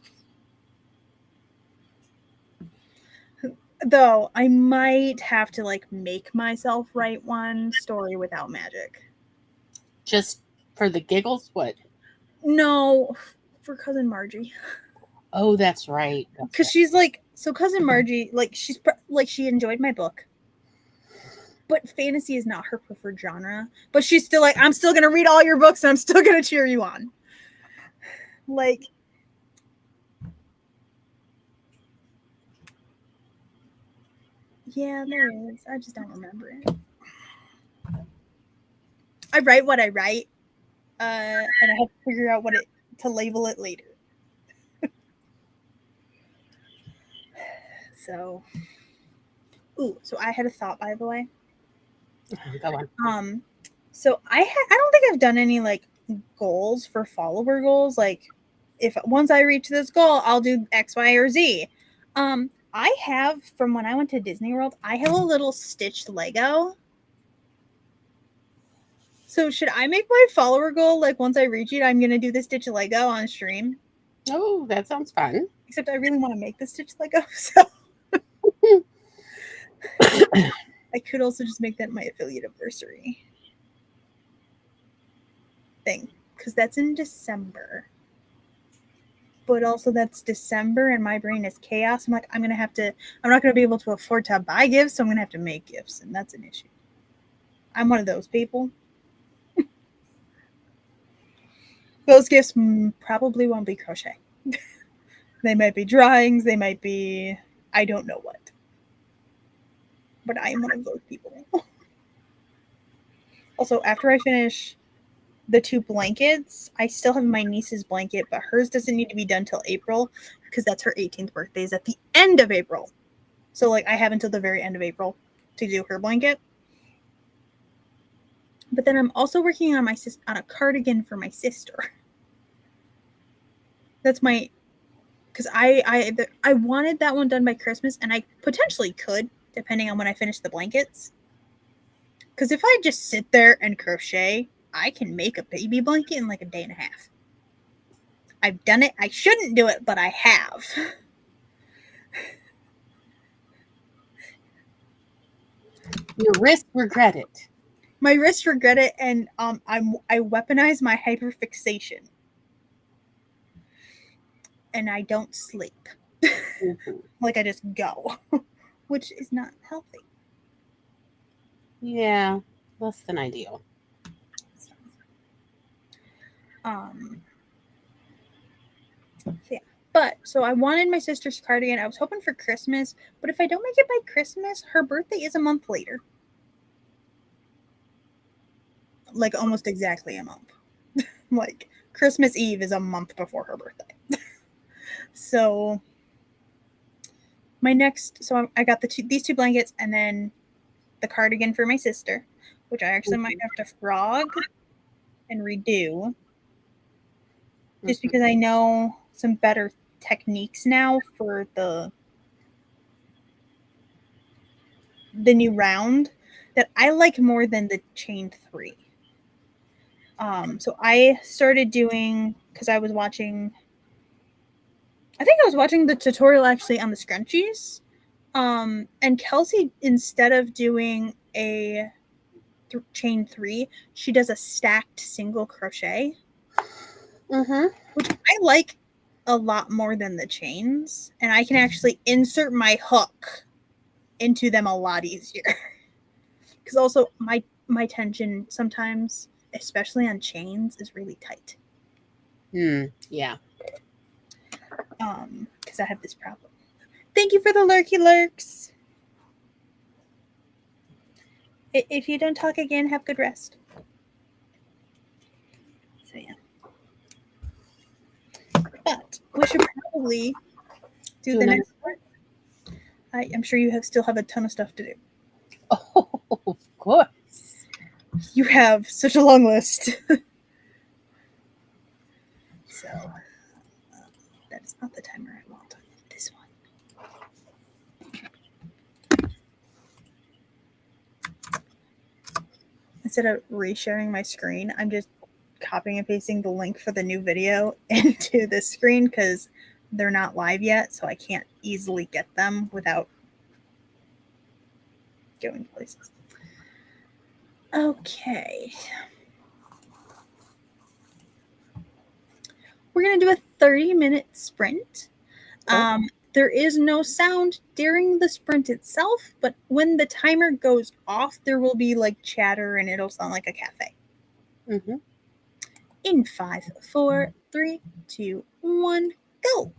Though I might have to like make myself write one story without magic. Just for the giggles? What? No, for cousin Margie, Oh, that's right. because she's like, so cousin Margie, like she enjoyed my book, but fantasy is not her preferred genre. But she's still like, I'm still gonna read all your books and I'm still gonna cheer you on. Like, yeah, there is. I just don't remember it. I write what I write, and I have to figure out what to label it later. So, so I had a thought, by the way. Go on. So I don't think I've done any like goals for follower goals. Like, if once I reach this goal, I'll do X, Y, or Z. I have from when I went to Disney World. I have a little stitched Lego. So should I make my follower goal like once I reach it, I'm gonna do the stitch Lego on stream? Oh, that sounds fun. Except I really want to make the stitch Lego, so I could also just make that my affiliate anniversary thing because that's in December. But also that's December and my brain is chaos. I'm like, I'm not gonna be able to afford to buy gifts, so I'm gonna have to make gifts, and that's an issue. I'm one of those people. Those gifts probably won't be crochet. They might be drawings, they might be I don't know what. But I am one of those people. Also, after I finish the 2 blankets, I still have my niece's blanket, but hers doesn't need to be done till April because that's her 18th birthday is at the end of April. So like I have until the very end of April to do her blanket. But then I'm also working on on a cardigan for my sister. That's because I wanted that one done by Christmas, and I potentially could, depending on when I finish the blankets. Because if I just sit there and crochet, I can make a baby blanket in like a day and a half. I've done it. I shouldn't do it, but I have. Your wrist regret it. My wrists regret it, and I weaponize my hyperfixation, and I don't sleep. Mm-hmm. Like I just go, which is not healthy. Yeah, less than ideal. So yeah. But so I wanted my sister's cardigan. I was hoping for Christmas, but if I don't make it by Christmas, her birthday is a month later. Like almost exactly a month. Like Christmas Eve is a month before her birthday. So I got these 2 blankets and then the cardigan for my sister, which I actually might have to frog and redo. Just because I know some better techniques now for the new round that I like more than the chain 3. So I started doing, because I was watching the tutorial actually on the scrunchies. And Kelsey, instead of doing a chain 3, she does a stacked single crochet, which I like a lot more than the chains, and I can actually insert my hook into them a lot easier. Because also my tension sometimes, especially on chains, is really tight. Yeah. Because I have this problem. Thank you for the lurky lurks. If you don't talk again, have good rest. So yeah. But we should probably do the next part. I'm sure you still have a ton of stuff to do. Oh, of course. You have such a long list. So, that is not the timer I want. This one. Instead of resharing my screen, I'm just copying and pasting the link for the new video into this screen because they're not live yet, so I can't easily get them without going places. Okay. We're going to do a 30-minute sprint. There is no sound during the sprint itself, but when the timer goes off, there will be like chatter and it'll sound like a cafe. Mm-hmm. In 5, 4, 3, 2, 1, go.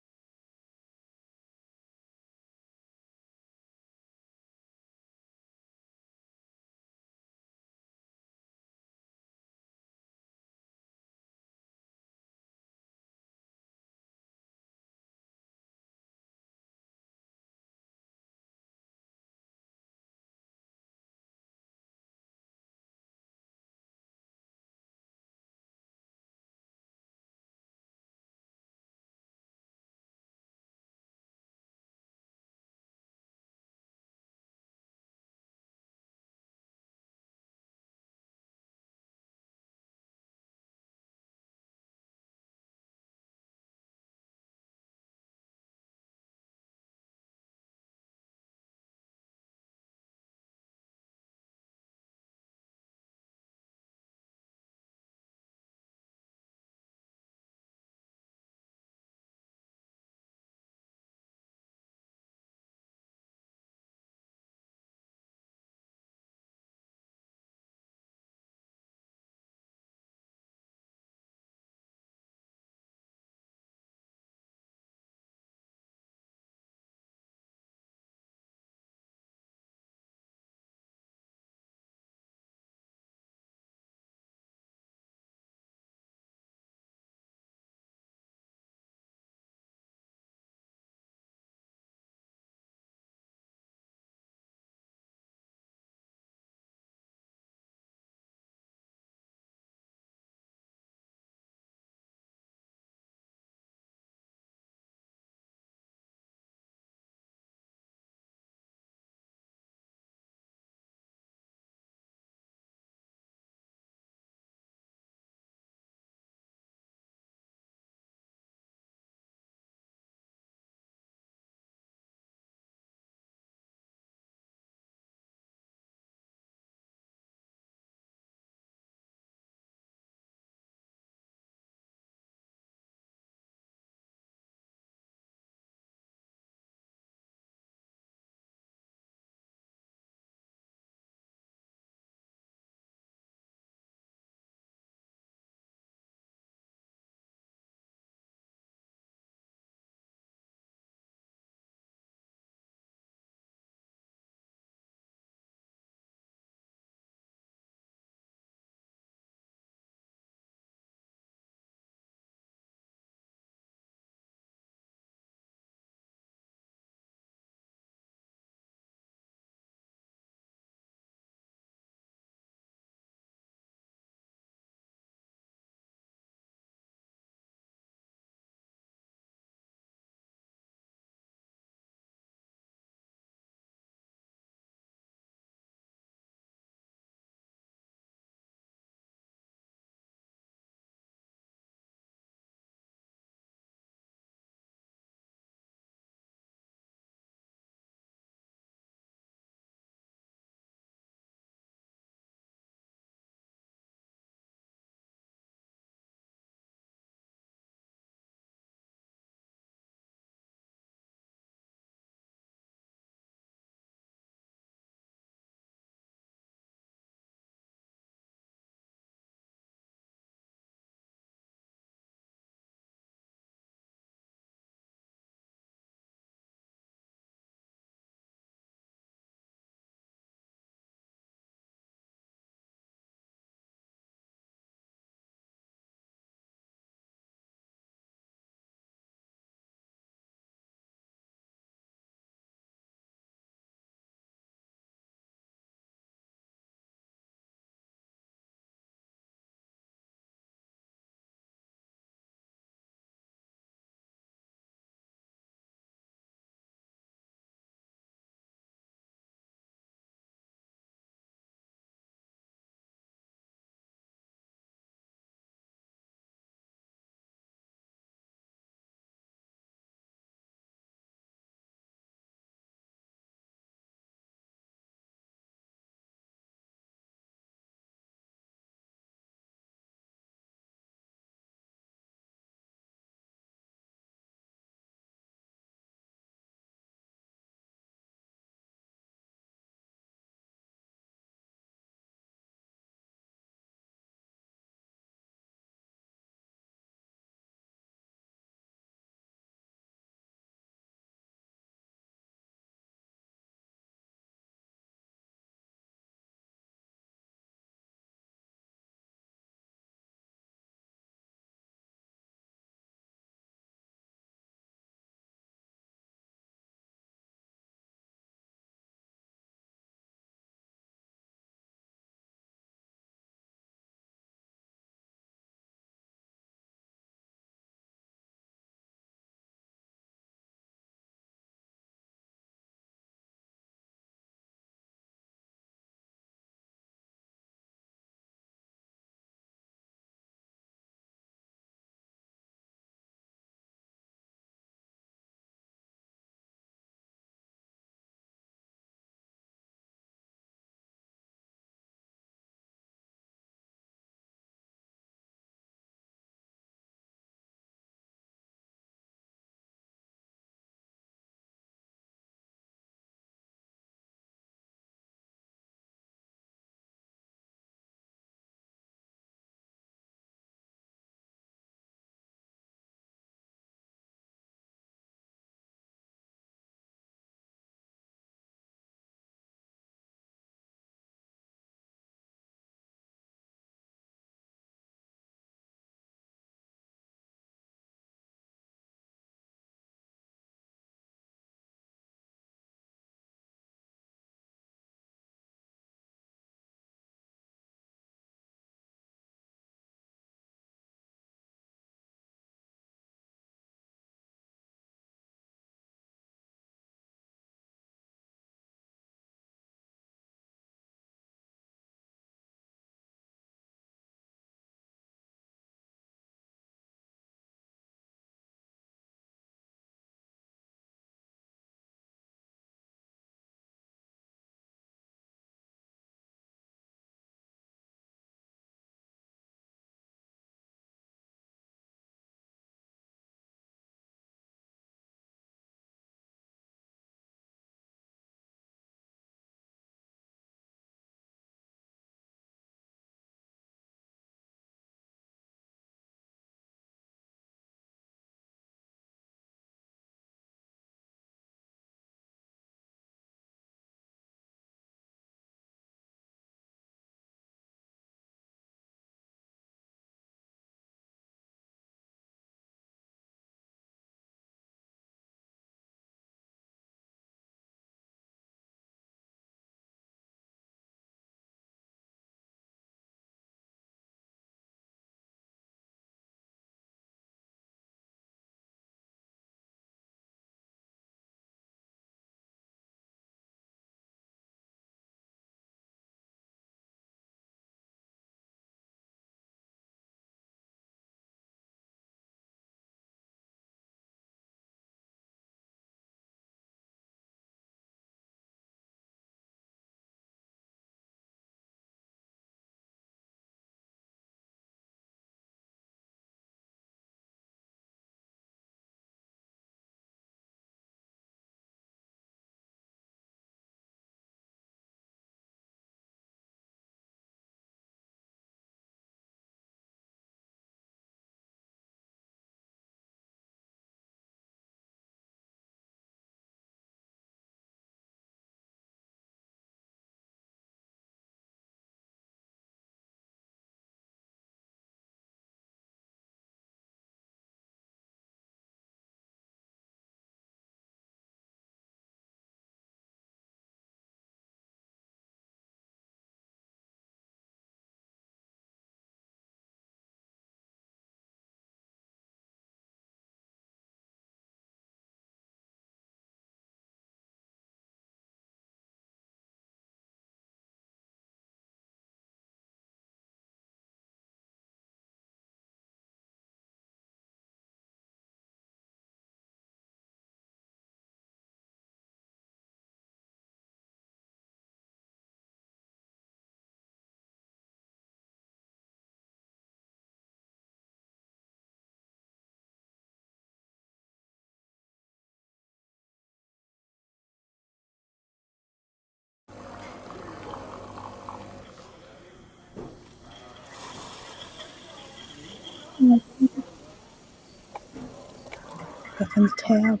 on the tab.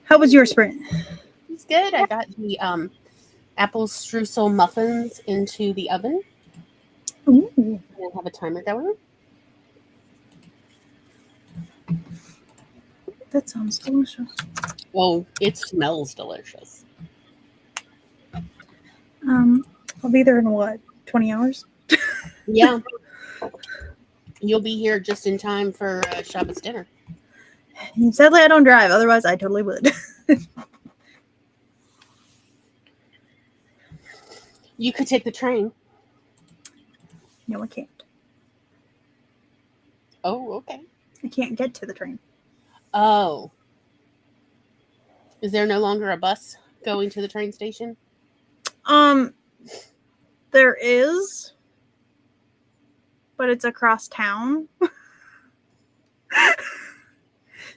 How was your sprint? It's good. I got the apple streusel muffins into the oven. Ooh, And I have a timer going. that sounds delicious. Oh, it smells delicious. I'll be there in what, 20 hours? Yeah. You'll be here just in time for Shabbos dinner. And sadly, I don't drive. Otherwise, I totally would. You could take the train. No, I can't. Oh, okay. I can't get to the train. Oh. Is there no longer a bus going to the train station? There is, but it's across town.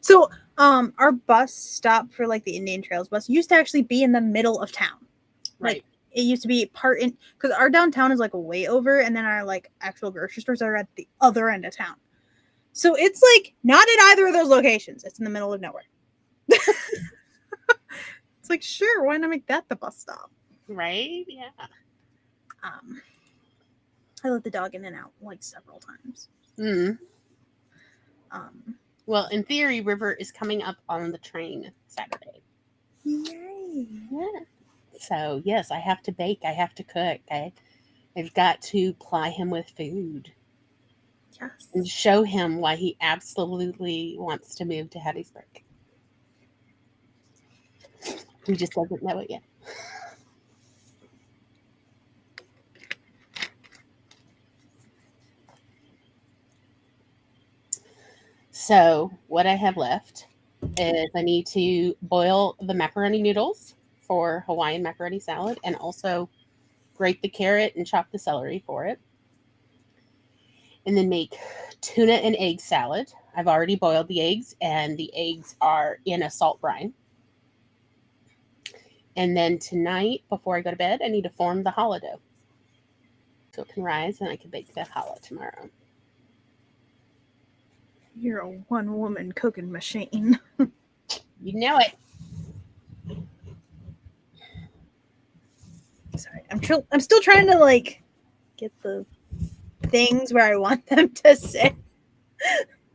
So, our bus stop for like the Indian Trails bus used to actually be in the middle of town. Right. Like, it used to be part in, because our downtown is like way over, and then our like actual grocery stores are at the other end of town. So it's like not at either of those locations. It's in the middle of nowhere. It's like, sure, why not make that the bus stop? Right? Yeah. I let the dog in and out like several times. Mm. Um, Well, in theory, River is coming up on the train Saturday. Yay! Yeah. So, yes, I have to bake. I have to cook. I've got to ply him with food Yes. and show him why he absolutely wants to move to Hattiesburg. He just doesn't know it yet. So, what I have left is I need to boil the macaroni noodles for Hawaiian macaroni salad and also grate the carrot and chop the celery for it. And then make tuna and egg salad. I've already boiled the eggs, and the eggs are in a salt brine. And then tonight, before I go to bed, I need to form the challah dough so it can rise and I can bake the challah tomorrow. You're a one-woman cooking machine. You know it. Sorry, I'm still trying to like get the things where I want them to sit.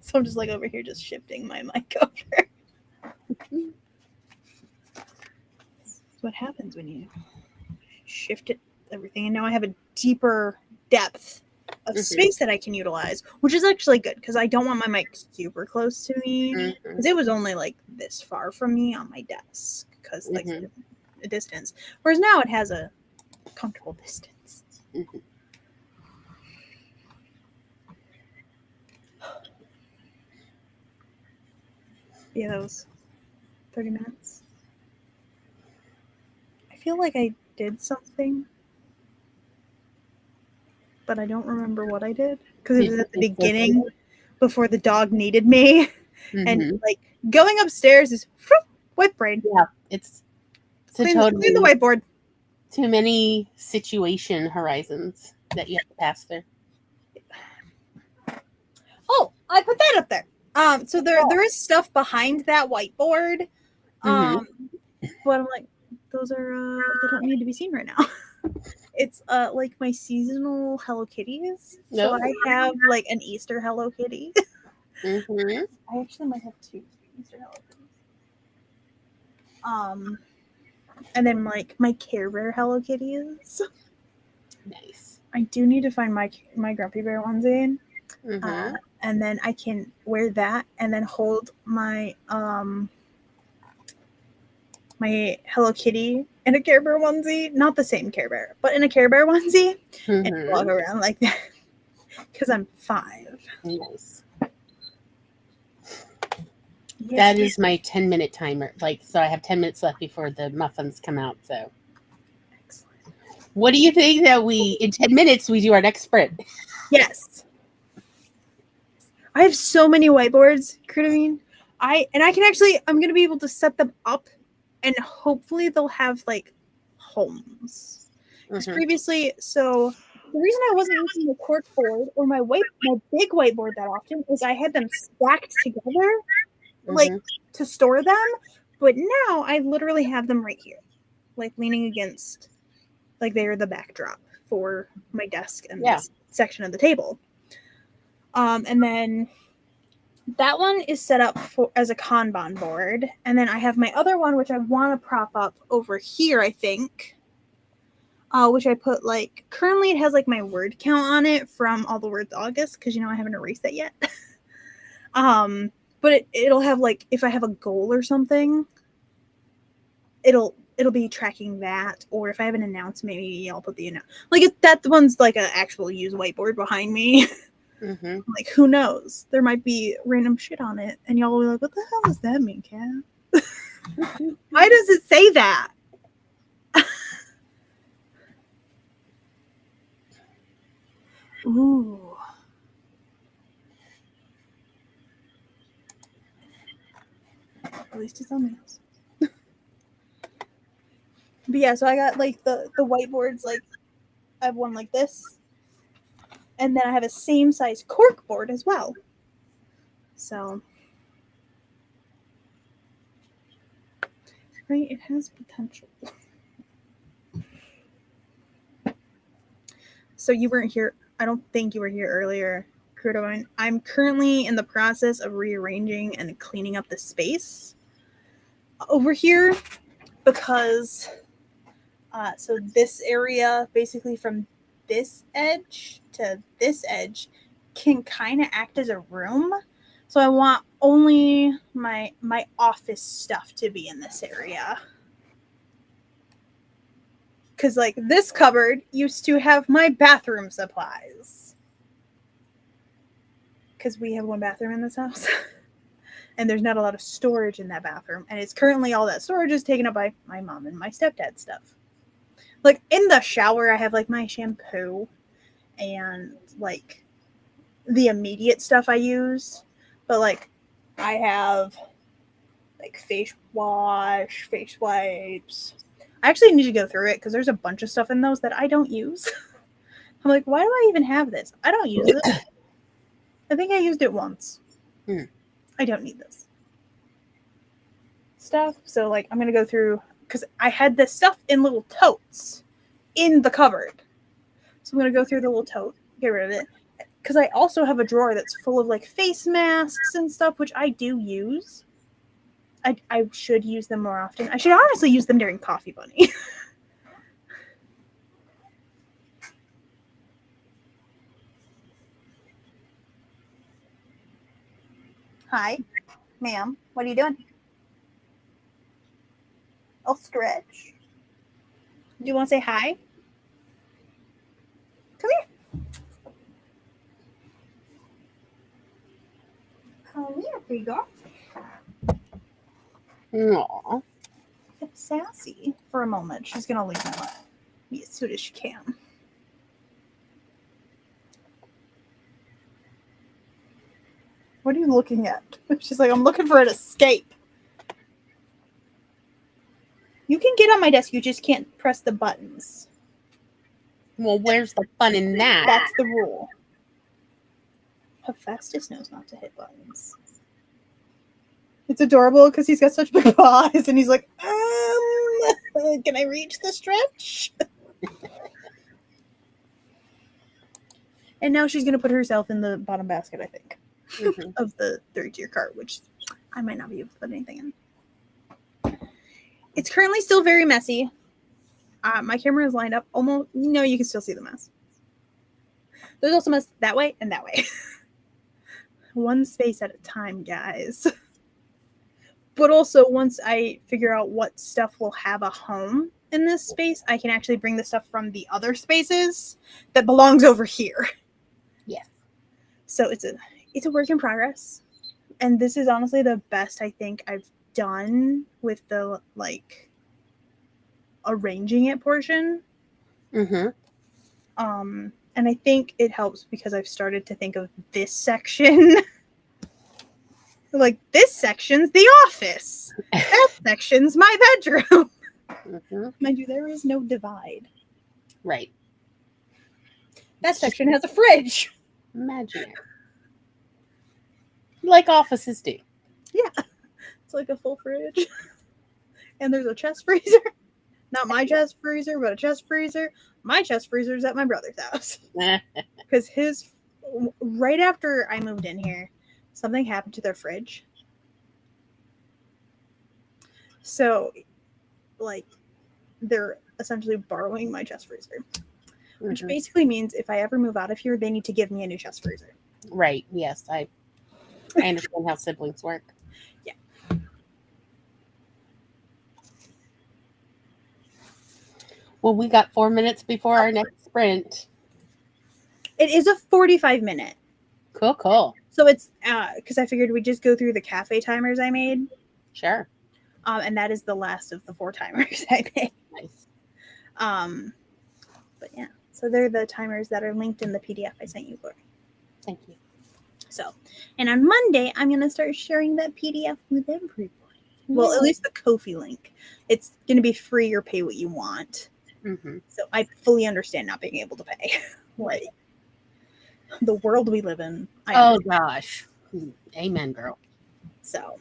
So I'm just like over here, just shifting my mic over. That's what happens when you shift everything, and now I have a deeper depth of space that I can utilize, which is actually good because I don't want my mic super close to me because it was only like this far from me on my desk because like a distance, whereas now it has a comfortable distance. Yeah, that was 30 minutes. I feel like I did something, but I don't remember what I did because it was at the beginning before the dog needed me. And like going upstairs is white brain. Yeah, it's clean the whiteboard. Too many situation horizons that you have to pass through. Oh, I put that up there. So there is stuff behind that whiteboard. But I'm like, those are they don't need to be seen right now. It's like my seasonal Hello Kitties. So I have like an Easter Hello Kitty. I actually might have 2 Easter Hello Kitties. And then like my Care Bear Hello Kitties. Nice. I do need to find my Grumpy Bear onesie. And then I can wear that and then hold my my Hello Kitty in a Care Bear onesie. Not the same Care Bear, but in a Care Bear onesie. And walk around like that. Because I'm 5. Nice. Yes, that is my 10-minute timer. So I have 10 minutes left before the muffins come out. So, excellent. What do you think that in 10 minutes we do our next sprint? Yes. I have so many whiteboards, Kritamine. I'm gonna be able to set them up, and hopefully they'll have like homes. Because previously, so the reason I wasn't using the cork board or my big whiteboard that often is I had them stacked together, like to store them. But now I literally have them right here, like leaning against, like they're the backdrop for my desk and this section of the table. And then that one is set up as a Kanban board. And then I have my other one, which I want to prop up over here, I think. Which I put like, currently it has like my word count on it from all the words August, because I haven't erased that yet. But it'll have like, if I have a goal or something, it'll be tracking that. Or if I have an announcement, maybe I'll put the announcement. Like that one's like an actual used whiteboard behind me. Like, who knows? There might be random shit on it, and y'all will be like, "What the hell does that mean, Kat? Why does it say that?" Ooh. At least it's on my house. But yeah, so I got like the whiteboards, like I have one like this. And then I have a same size cork board as well. So right, it has potential. So you weren't here. I don't think you were here earlier, Crudovine. I'm currently in the process of rearranging and cleaning up the space over here because so this area, basically from this edge to this edge, can kind of act as a room. So I want only my office stuff to be in this area. Because like this cupboard used to have my bathroom supplies. Because we have one bathroom in this house. And there's not a lot of storage in that bathroom. And it's currently all that storage is taken up by my mom and my stepdad's stuff. Like in the shower, I have like my shampoo and like the immediate stuff I use. But like I have like face wash, face wipes. I actually need to go through it because there's a bunch of stuff in those that I don't use. I'm like, why do I even have this? I don't use it. I think I used it once. I don't need this stuff. So like I'm gonna go through because I had this stuff in little totes in the cupboard. So I'm gonna go through the little tote, get rid of it. Because I also have a drawer that's full of like face masks and stuff, which I do use. I should use them more often. I should honestly use them during Coffee Bunny. Hi, ma'am. What are you doing? I'll stretch. Do you want to say hi? Come here. Come here, pretty girl. Aww. It's sassy for a moment. She's going to leave my lap as soon as she can. What are you looking at? She's like, I'm looking for an escape. You can get on my desk. You just can't press the buttons. Well, where's the fun in that? That's the rule. Hephaestus knows not to hit buttons. It's adorable because he's got such big paws and he's like, can I reach the stretch? And now she's going to put herself in the bottom basket, I think, of the 3-tier cart, which I might not be able to put anything in. It's currently still very messy. My camera is lined up almost, you can still see the mess. There's also mess that way and that way. One space at a time, guys. But also, once I figure out what stuff will have a home in this space, I can actually bring the stuff from the other spaces that belongs over here. Yeah. So it's a work in progress. And this is honestly the best I think I've done with the, like, arranging it portion. And I think it helps because I've started to think of this section. Like, this section's the office. That section's my bedroom. Mind you, there is no divide. Right. That section has a fridge. Imaginary. Like offices do. Yeah. It's like a full fridge. And there's a chest freezer. Not my chest freezer, but a chest freezer. My chest freezer is at my brother's house. Because right after I moved in here, something happened to their fridge. So, like, they're essentially borrowing my chest freezer. Which basically means if I ever move out of here, they need to give me a new chest freezer. Right. Yes. I understand how siblings work. Yeah. Well, we got 4 minutes before our next sprint. It is a 45-minute. Cool. So it's because I figured we'd just go through the cafe timers I made. Sure. And that is the last of the 4 timers I made. Nice. But yeah, so they're the timers that are linked in the PDF I sent you, Lori. Thank you. So, and on Monday, I'm going to start sharing that PDF with everybody. Well, at least the Ko-fi link. It's going to be free or pay what you want. Mm-hmm. So I fully understand not being able to pay. Like, the world we live in. Oh, gosh. Amen, girl. So,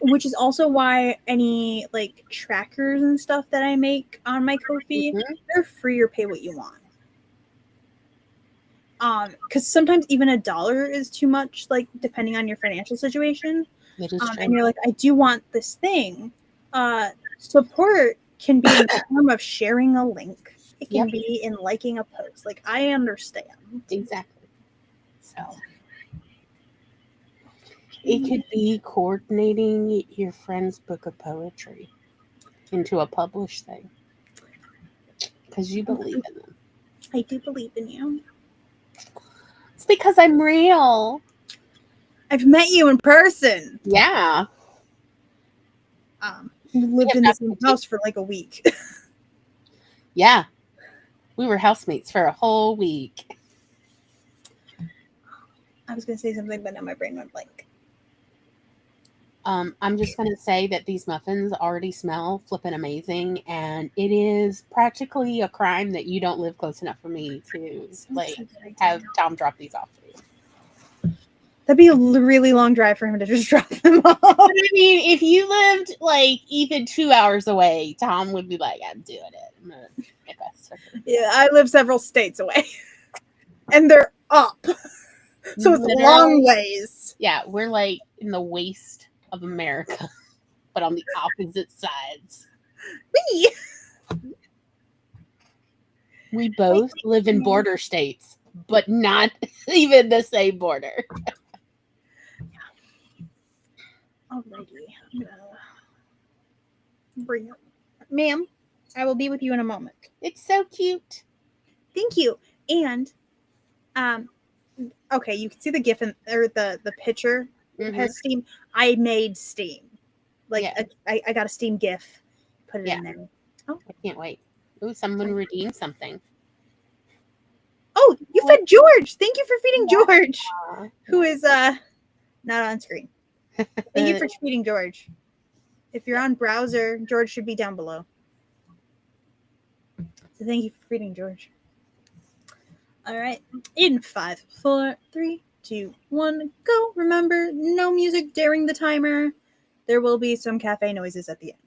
which is also why any, like, trackers and stuff that I make on my Ko-fi, they're free or pay what you want. Because sometimes even $1 is too much, like, depending on your financial situation. It is true. And you're like, I do want this thing. Support can be in the form of sharing a link. It can be in liking a post. Like, I understand. Exactly. So it could be coordinating your friend's book of poetry into a published thing. Because you believe in them. I do believe in you. It's because I'm real. I've met you in person. Yeah. We lived in the same house for like a week. Yeah. We were housemates for a whole week. I was going to say something, but now my brain went blank. I'm just going to say that these muffins already smell flippin' amazing, and it is practically a crime that you don't live close enough for me to have Tom drop these off for you. That'd be a really long drive for him to just drop them off. I mean, if you lived like even 2 hours away, Tom would be like, "I'm doing it." Yeah, I live several states away, and they're up, so it's a long ways. Yeah, we're like in the waste of America, but on the opposite sides. We both live in border states, but not even the same border. Alrighty, I'm gonna bring up, ma'am. I will be with you in a moment. It's so cute. Thank you. And, okay, you can see the GIF or the picture. It has Steam. I made Steam. Like, I got a Steam GIF. Put it in there. Oh, I can't wait. Ooh, someone redeemed something. Oh, you fed George. Thank you for feeding George, who is not on screen. Thank you for feeding George. If you're on browser, George should be down below. So thank you for feeding George. All right. In 5, 4, 3, 2, 1, go. Remember, no music during the timer. There will be some cafe noises at the end.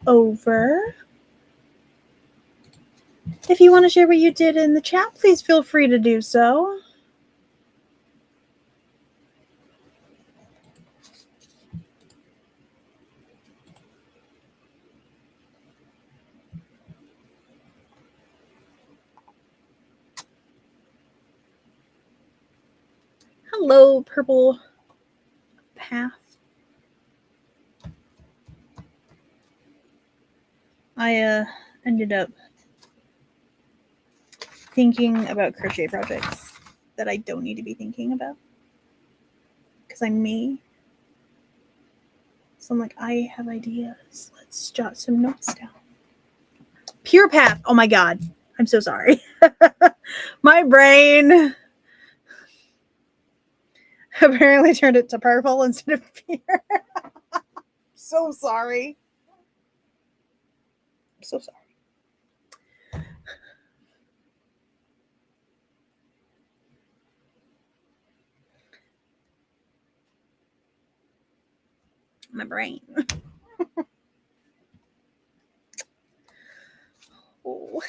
over. If you want to share what you did in the chat, please feel free to do so. Hello, Purple Path. I ended up thinking about crochet projects that I don't need to be thinking about because I'm me. So I'm like, I have ideas. Let's jot some notes down. Pure Path. Oh my God. I'm so sorry. My brain apparently turned it to purple instead of pure. So sorry. I'm so sorry. My brain. Oh.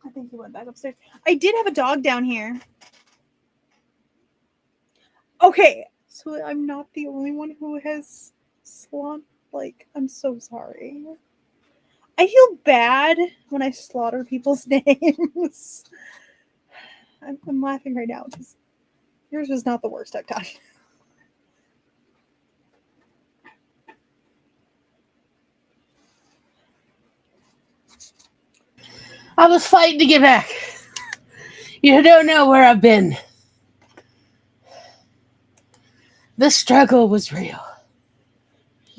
I think he went back upstairs. I did have a dog down here. Okay, so I'm not the only one who has slaughtered. Like, I'm so sorry. I feel bad when I slaughter people's names. I'm laughing right now because yours was not the worst I've done. I was fighting to get back. You don't know where I've been. The struggle was real.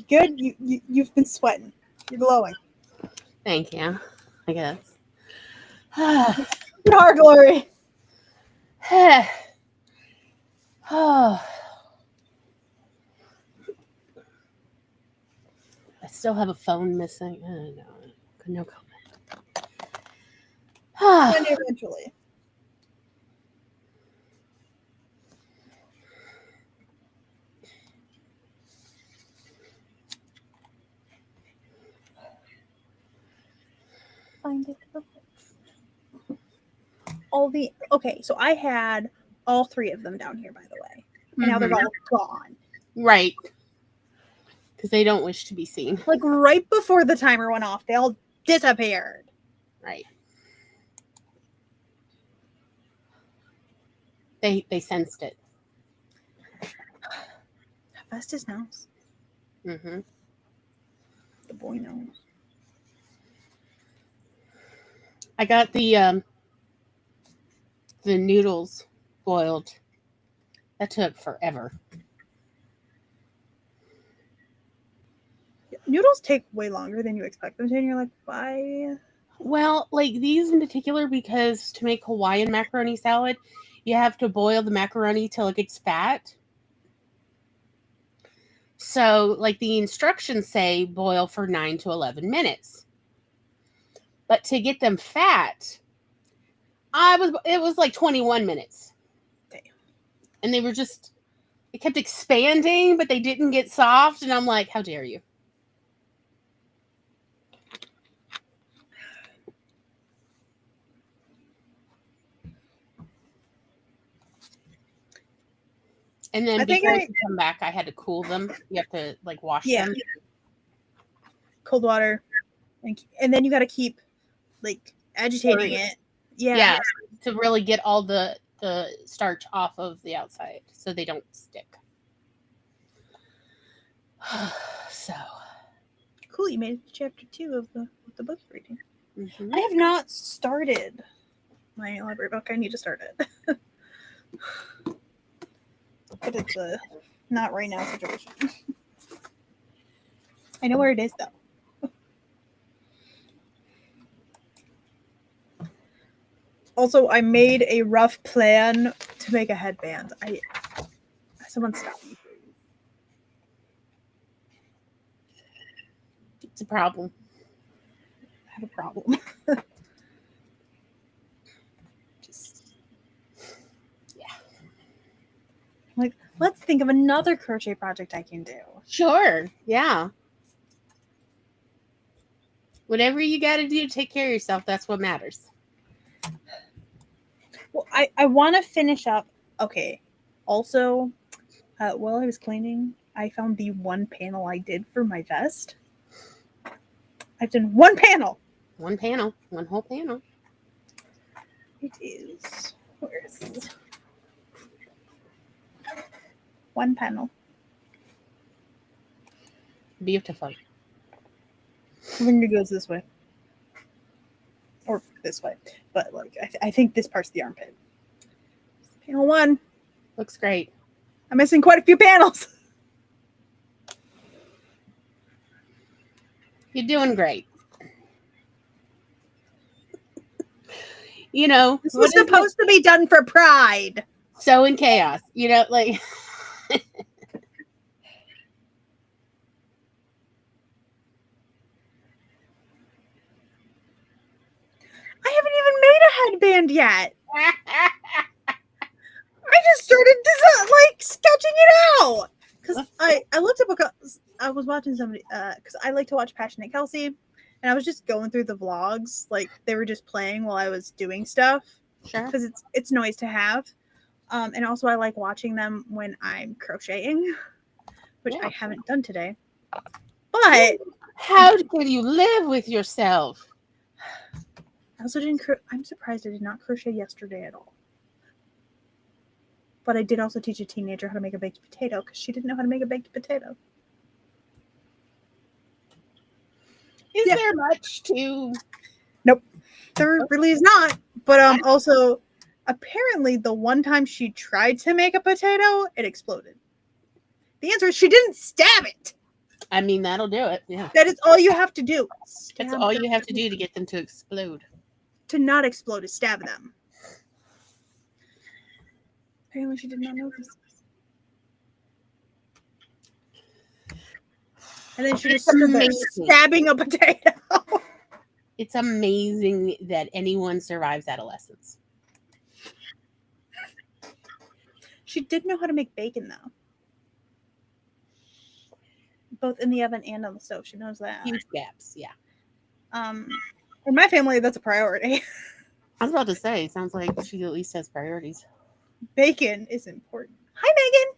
Good? You've been sweating. You're glowing. Thank you, I guess. In our glory. Oh. I still have a phone missing. No comment. And eventually. Find it. Okay, so I had all three of them down here, by the way. And now they're all gone. Right. Because they don't wish to be seen. Like right before the timer went off, they all disappeared. Right. They sensed it. Festus knows. Mm-hmm. The boy knows. I got the noodles boiled. That took forever. Noodles take way longer than you expect them to, and you're like, why? Well, like these in particular, because to make Hawaiian macaroni salad, you have to boil the macaroni till it gets fat. So, like the instructions say, boil for 9 to 11 minutes. But to get them fat, it was like 21 minutes. Damn. And they were it kept expanding, but they didn't get soft. And I'm like, how dare you? And then before you come back, I had to cool them. You have to like wash them. Cold water. And then you got to keep like agitating it. Yeah. To really get all the starch off of the outside so they don't stick. So cool, you made it to chapter 2 of the book reading. Mm-hmm. I have not started my library book. I need to start it. But it's a not right now situation. I know where it is though. Also, I made a rough plan to make a headband. Someone stop me, please. It's a problem. I have a problem. Just Yeah. like, let's think of another crochet project I can do. Sure. Yeah. Whatever you got to do to take care of yourself, that's what matters. Well, I want to finish up. Okay. Also, while I was cleaning, I found the one panel I did for my vest. I've done one panel. One panel, one whole panel. It is. Where is it? One panel. Beautiful. I think it goes this way. Or this way. But, like, I think this part's the armpit. Panel 1. Looks great. I'm missing quite a few panels. You're doing great. You know, This was supposed to be done for pride. So in chaos, you know, like. I haven't even made a headband yet. I just started sketching it out because I looked up I was watching somebody because I like to watch Passionate Kelsey, and I was just going through the vlogs, like they were just playing while I was doing stuff. Sure. Because it's noise to have, and also I like watching them when I'm crocheting, which I haven't done today. But how can you live with yourself? I also didn't. I'm surprised I did not crochet yesterday at all. But I did also teach a teenager how to make a baked potato because she didn't know how to make a baked potato. Is there much to? Nope, there really is not. But also, apparently, the one time she tried to make a potato, it exploded. The answer is she didn't stab it. I mean, that'll do it. Yeah, that is all you have to do. That's all you have to do to get them to explode. To not explode is stab them. Apparently, she did not know this. And then she just stood there stabbing a potato. It's amazing that anyone survives adolescence. She did know how to make bacon, though. Both in the oven and on the stove. She knows that. Huge gaps, yeah. In my family, that's a priority. I was about to say, it sounds like she at least has priorities. Bacon is important. Hi,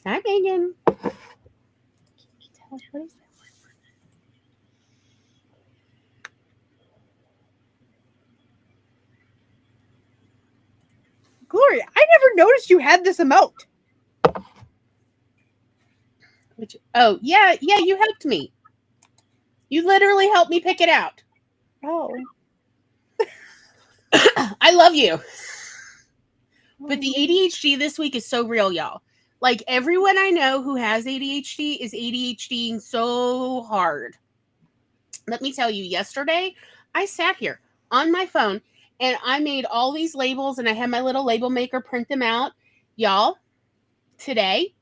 Megan. Hi, Megan. What is that? Gloria, I never noticed you had this emote. Oh, yeah, you helped me. You literally helped me pick it out. Oh. I love you. But the ADHD this week is so real, y'all. Like, everyone I know who has ADHD is ADHDing so hard. Let me tell you, yesterday, I sat here on my phone, and I made all these labels, and I had my little label maker print them out. Y'all, today,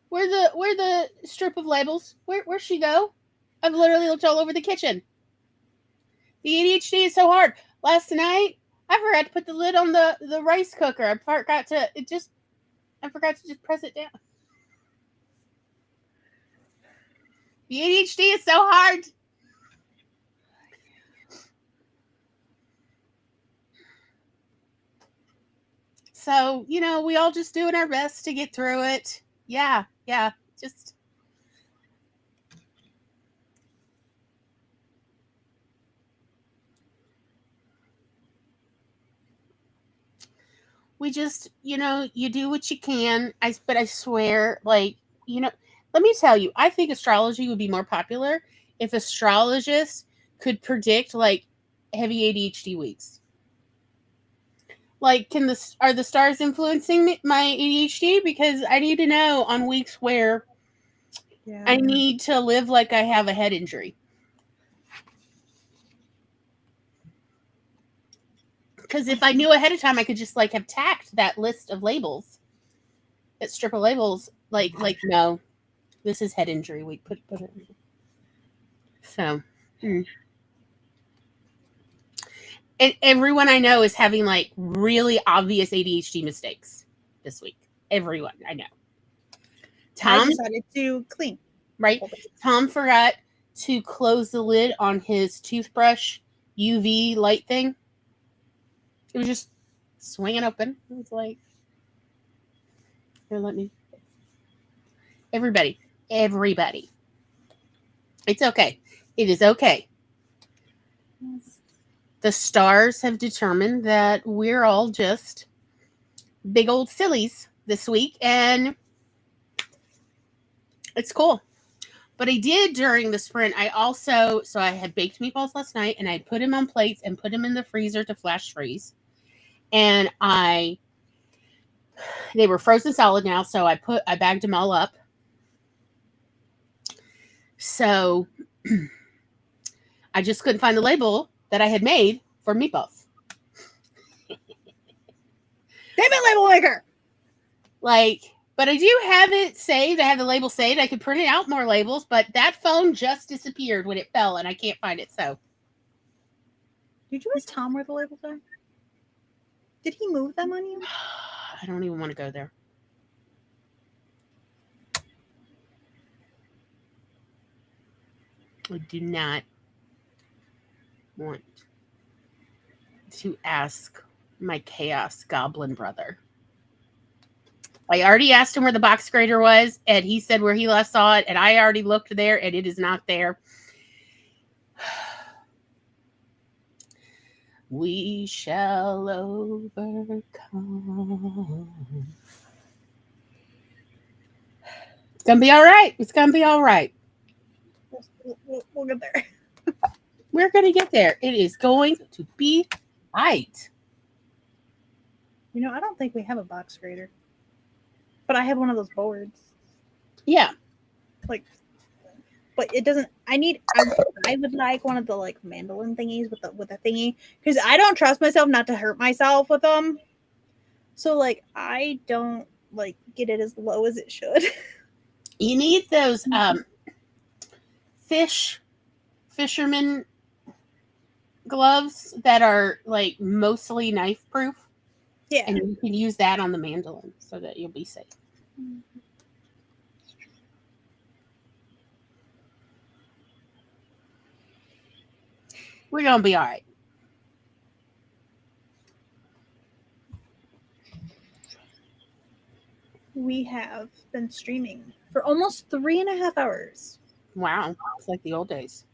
where the strip of labels? Where'd she go? I've literally looked all over the kitchen. The ADHD is so hard. Last night, I forgot to put the lid on the rice cooker. I forgot to just press it down. The ADHD is so hard. So, you know, we all just doing our best to get through it. Yeah, just... We just, you know, you do what you can. But I swear, like, you know, let me tell you, I think astrology would be more popular if astrologists could predict, like, heavy ADHD weeks. Like, are the stars influencing my ADHD? Because I need to know on weeks where I need to live like I have a head injury. Because if I knew ahead of time, I could just, like, have tacked that list of labels that strip of labels. Like no, this is head injury week. Put it. So, and everyone I know is having like really obvious ADHD mistakes this week. Everyone I know. I Tom, decided to clean. right? Tom forgot to close the lid on his toothbrush UV light thing. It was just swinging open. It was like, here, let me. Everybody. It's okay. It is okay. The stars have determined that we're all just big old sillies this week, and it's cool. But I did during the sprint, so I had baked meatballs last night, and I put them on plates and put them in the freezer to flash freeze. And they were frozen solid now, so I bagged them all up. So I just couldn't find the label that I had made for meatballs. Damn it, label maker! But I do have it saved. I have the label saved. I could print out more labels, but that phone just disappeared when it fell, and I can't find it. So, did you ask Tom where the labels are? Did he move them on you? I don't even want to go there. I do not want to ask my chaos goblin brother. I already asked him where the box grader was, and he said where he last saw it, and I already looked there, and it is not there. We shall overcome. It's going to be all right. It's going to be all right. We'll get there. We're going to get there. It is going to be right. You know, I don't think we have a box grader. But I have one of those boards. Yeah. But it doesn't. I would like one of the like mandolin thingies with the thingy, because I don't trust myself not to hurt myself with them. So like I don't like get it as low as it should. You need those fisherman gloves that are like mostly knife proof. Yeah. And you can use that on the mandolin so that you'll be safe. We're going to be all right. We have been streaming for almost 3.5 hours. Wow. It's like the old days.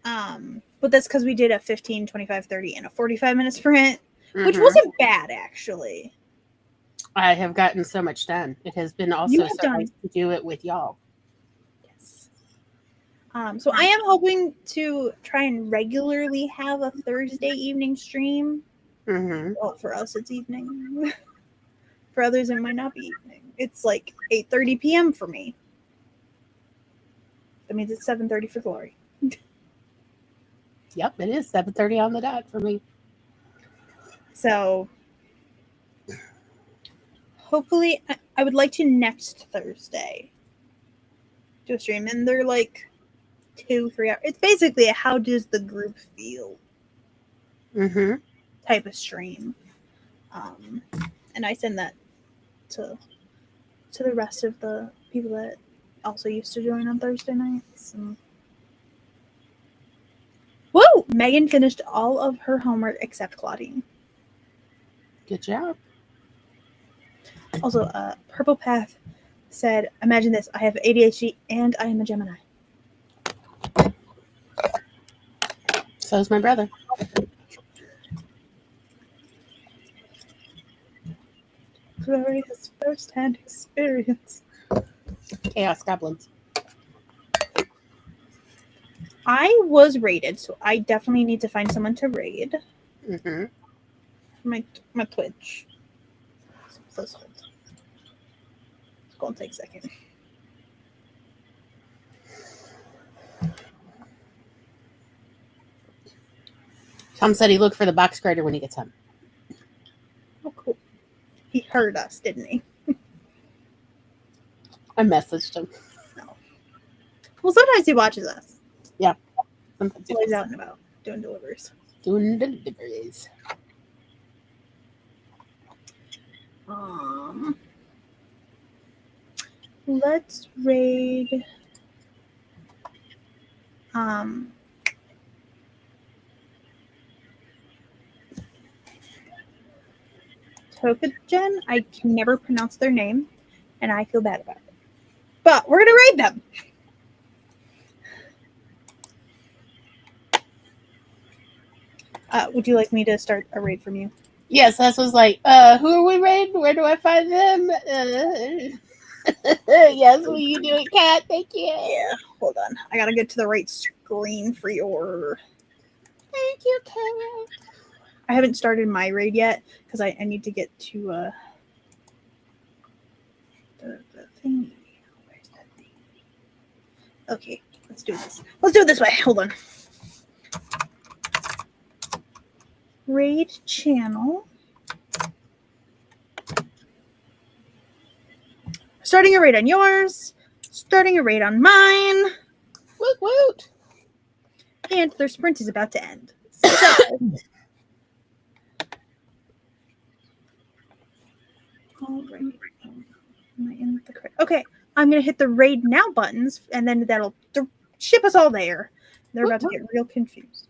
But that's because we did a 15, 25, 30, and a 45-minute sprint, which wasn't bad, actually. I have gotten so much done. It has been also so nice to do it with y'all. Yes. So I am hoping to try and regularly have a Thursday evening stream. Well, for us, it's evening. For others, it might not be evening. It's like 8:30 p.m. for me. That means it's 7:30 for Glory. Yep, it is 7:30 on the dot for me. So hopefully, I would like to next Thursday do a stream, and they're like 2-3 hours. It's basically a how does the group feel type of stream, and I send that to the rest of the people that also used to join on Thursday nights. Whoa! Megan finished all of her homework except Claudine. Good job. Also, Purple Path said, imagine this, I have ADHD and I am a Gemini. So is my brother. Glory has first-hand experience. Chaos Goblins. I was raided, so I definitely need to find someone to raid. My Twitch. So it's going to take a second. Tom said he looked for the box grader when he gets home. Oh, cool. He heard us, didn't he? I messaged him. Well, sometimes he watches us. Sometimes he While he's does. out and about doing deliveries. Doing deliveries. Let's raid. Tokagen. I can never pronounce their name, and I feel bad about it. But we're gonna raid them. Would you like me to start a raid from you? Yes, that was like, who are we raiding? Where do I find them? Yes, will you do it, Kat? Thank you. Yeah. Hold on. I gotta get to the right screen for your. Thank you, Kat. I haven't started my raid yet because I need to get to the thing. Where's that thing? Okay, let's do this. Let's do it this way. Hold on. Raid channel. Starting a raid on yours. Starting a raid on mine. Woot woot. And their sprint is about to end. So, all right. Am I in the correct? Okay, I'm gonna hit the raid now buttons, and then that'll ship us all there. They're about to get real confused.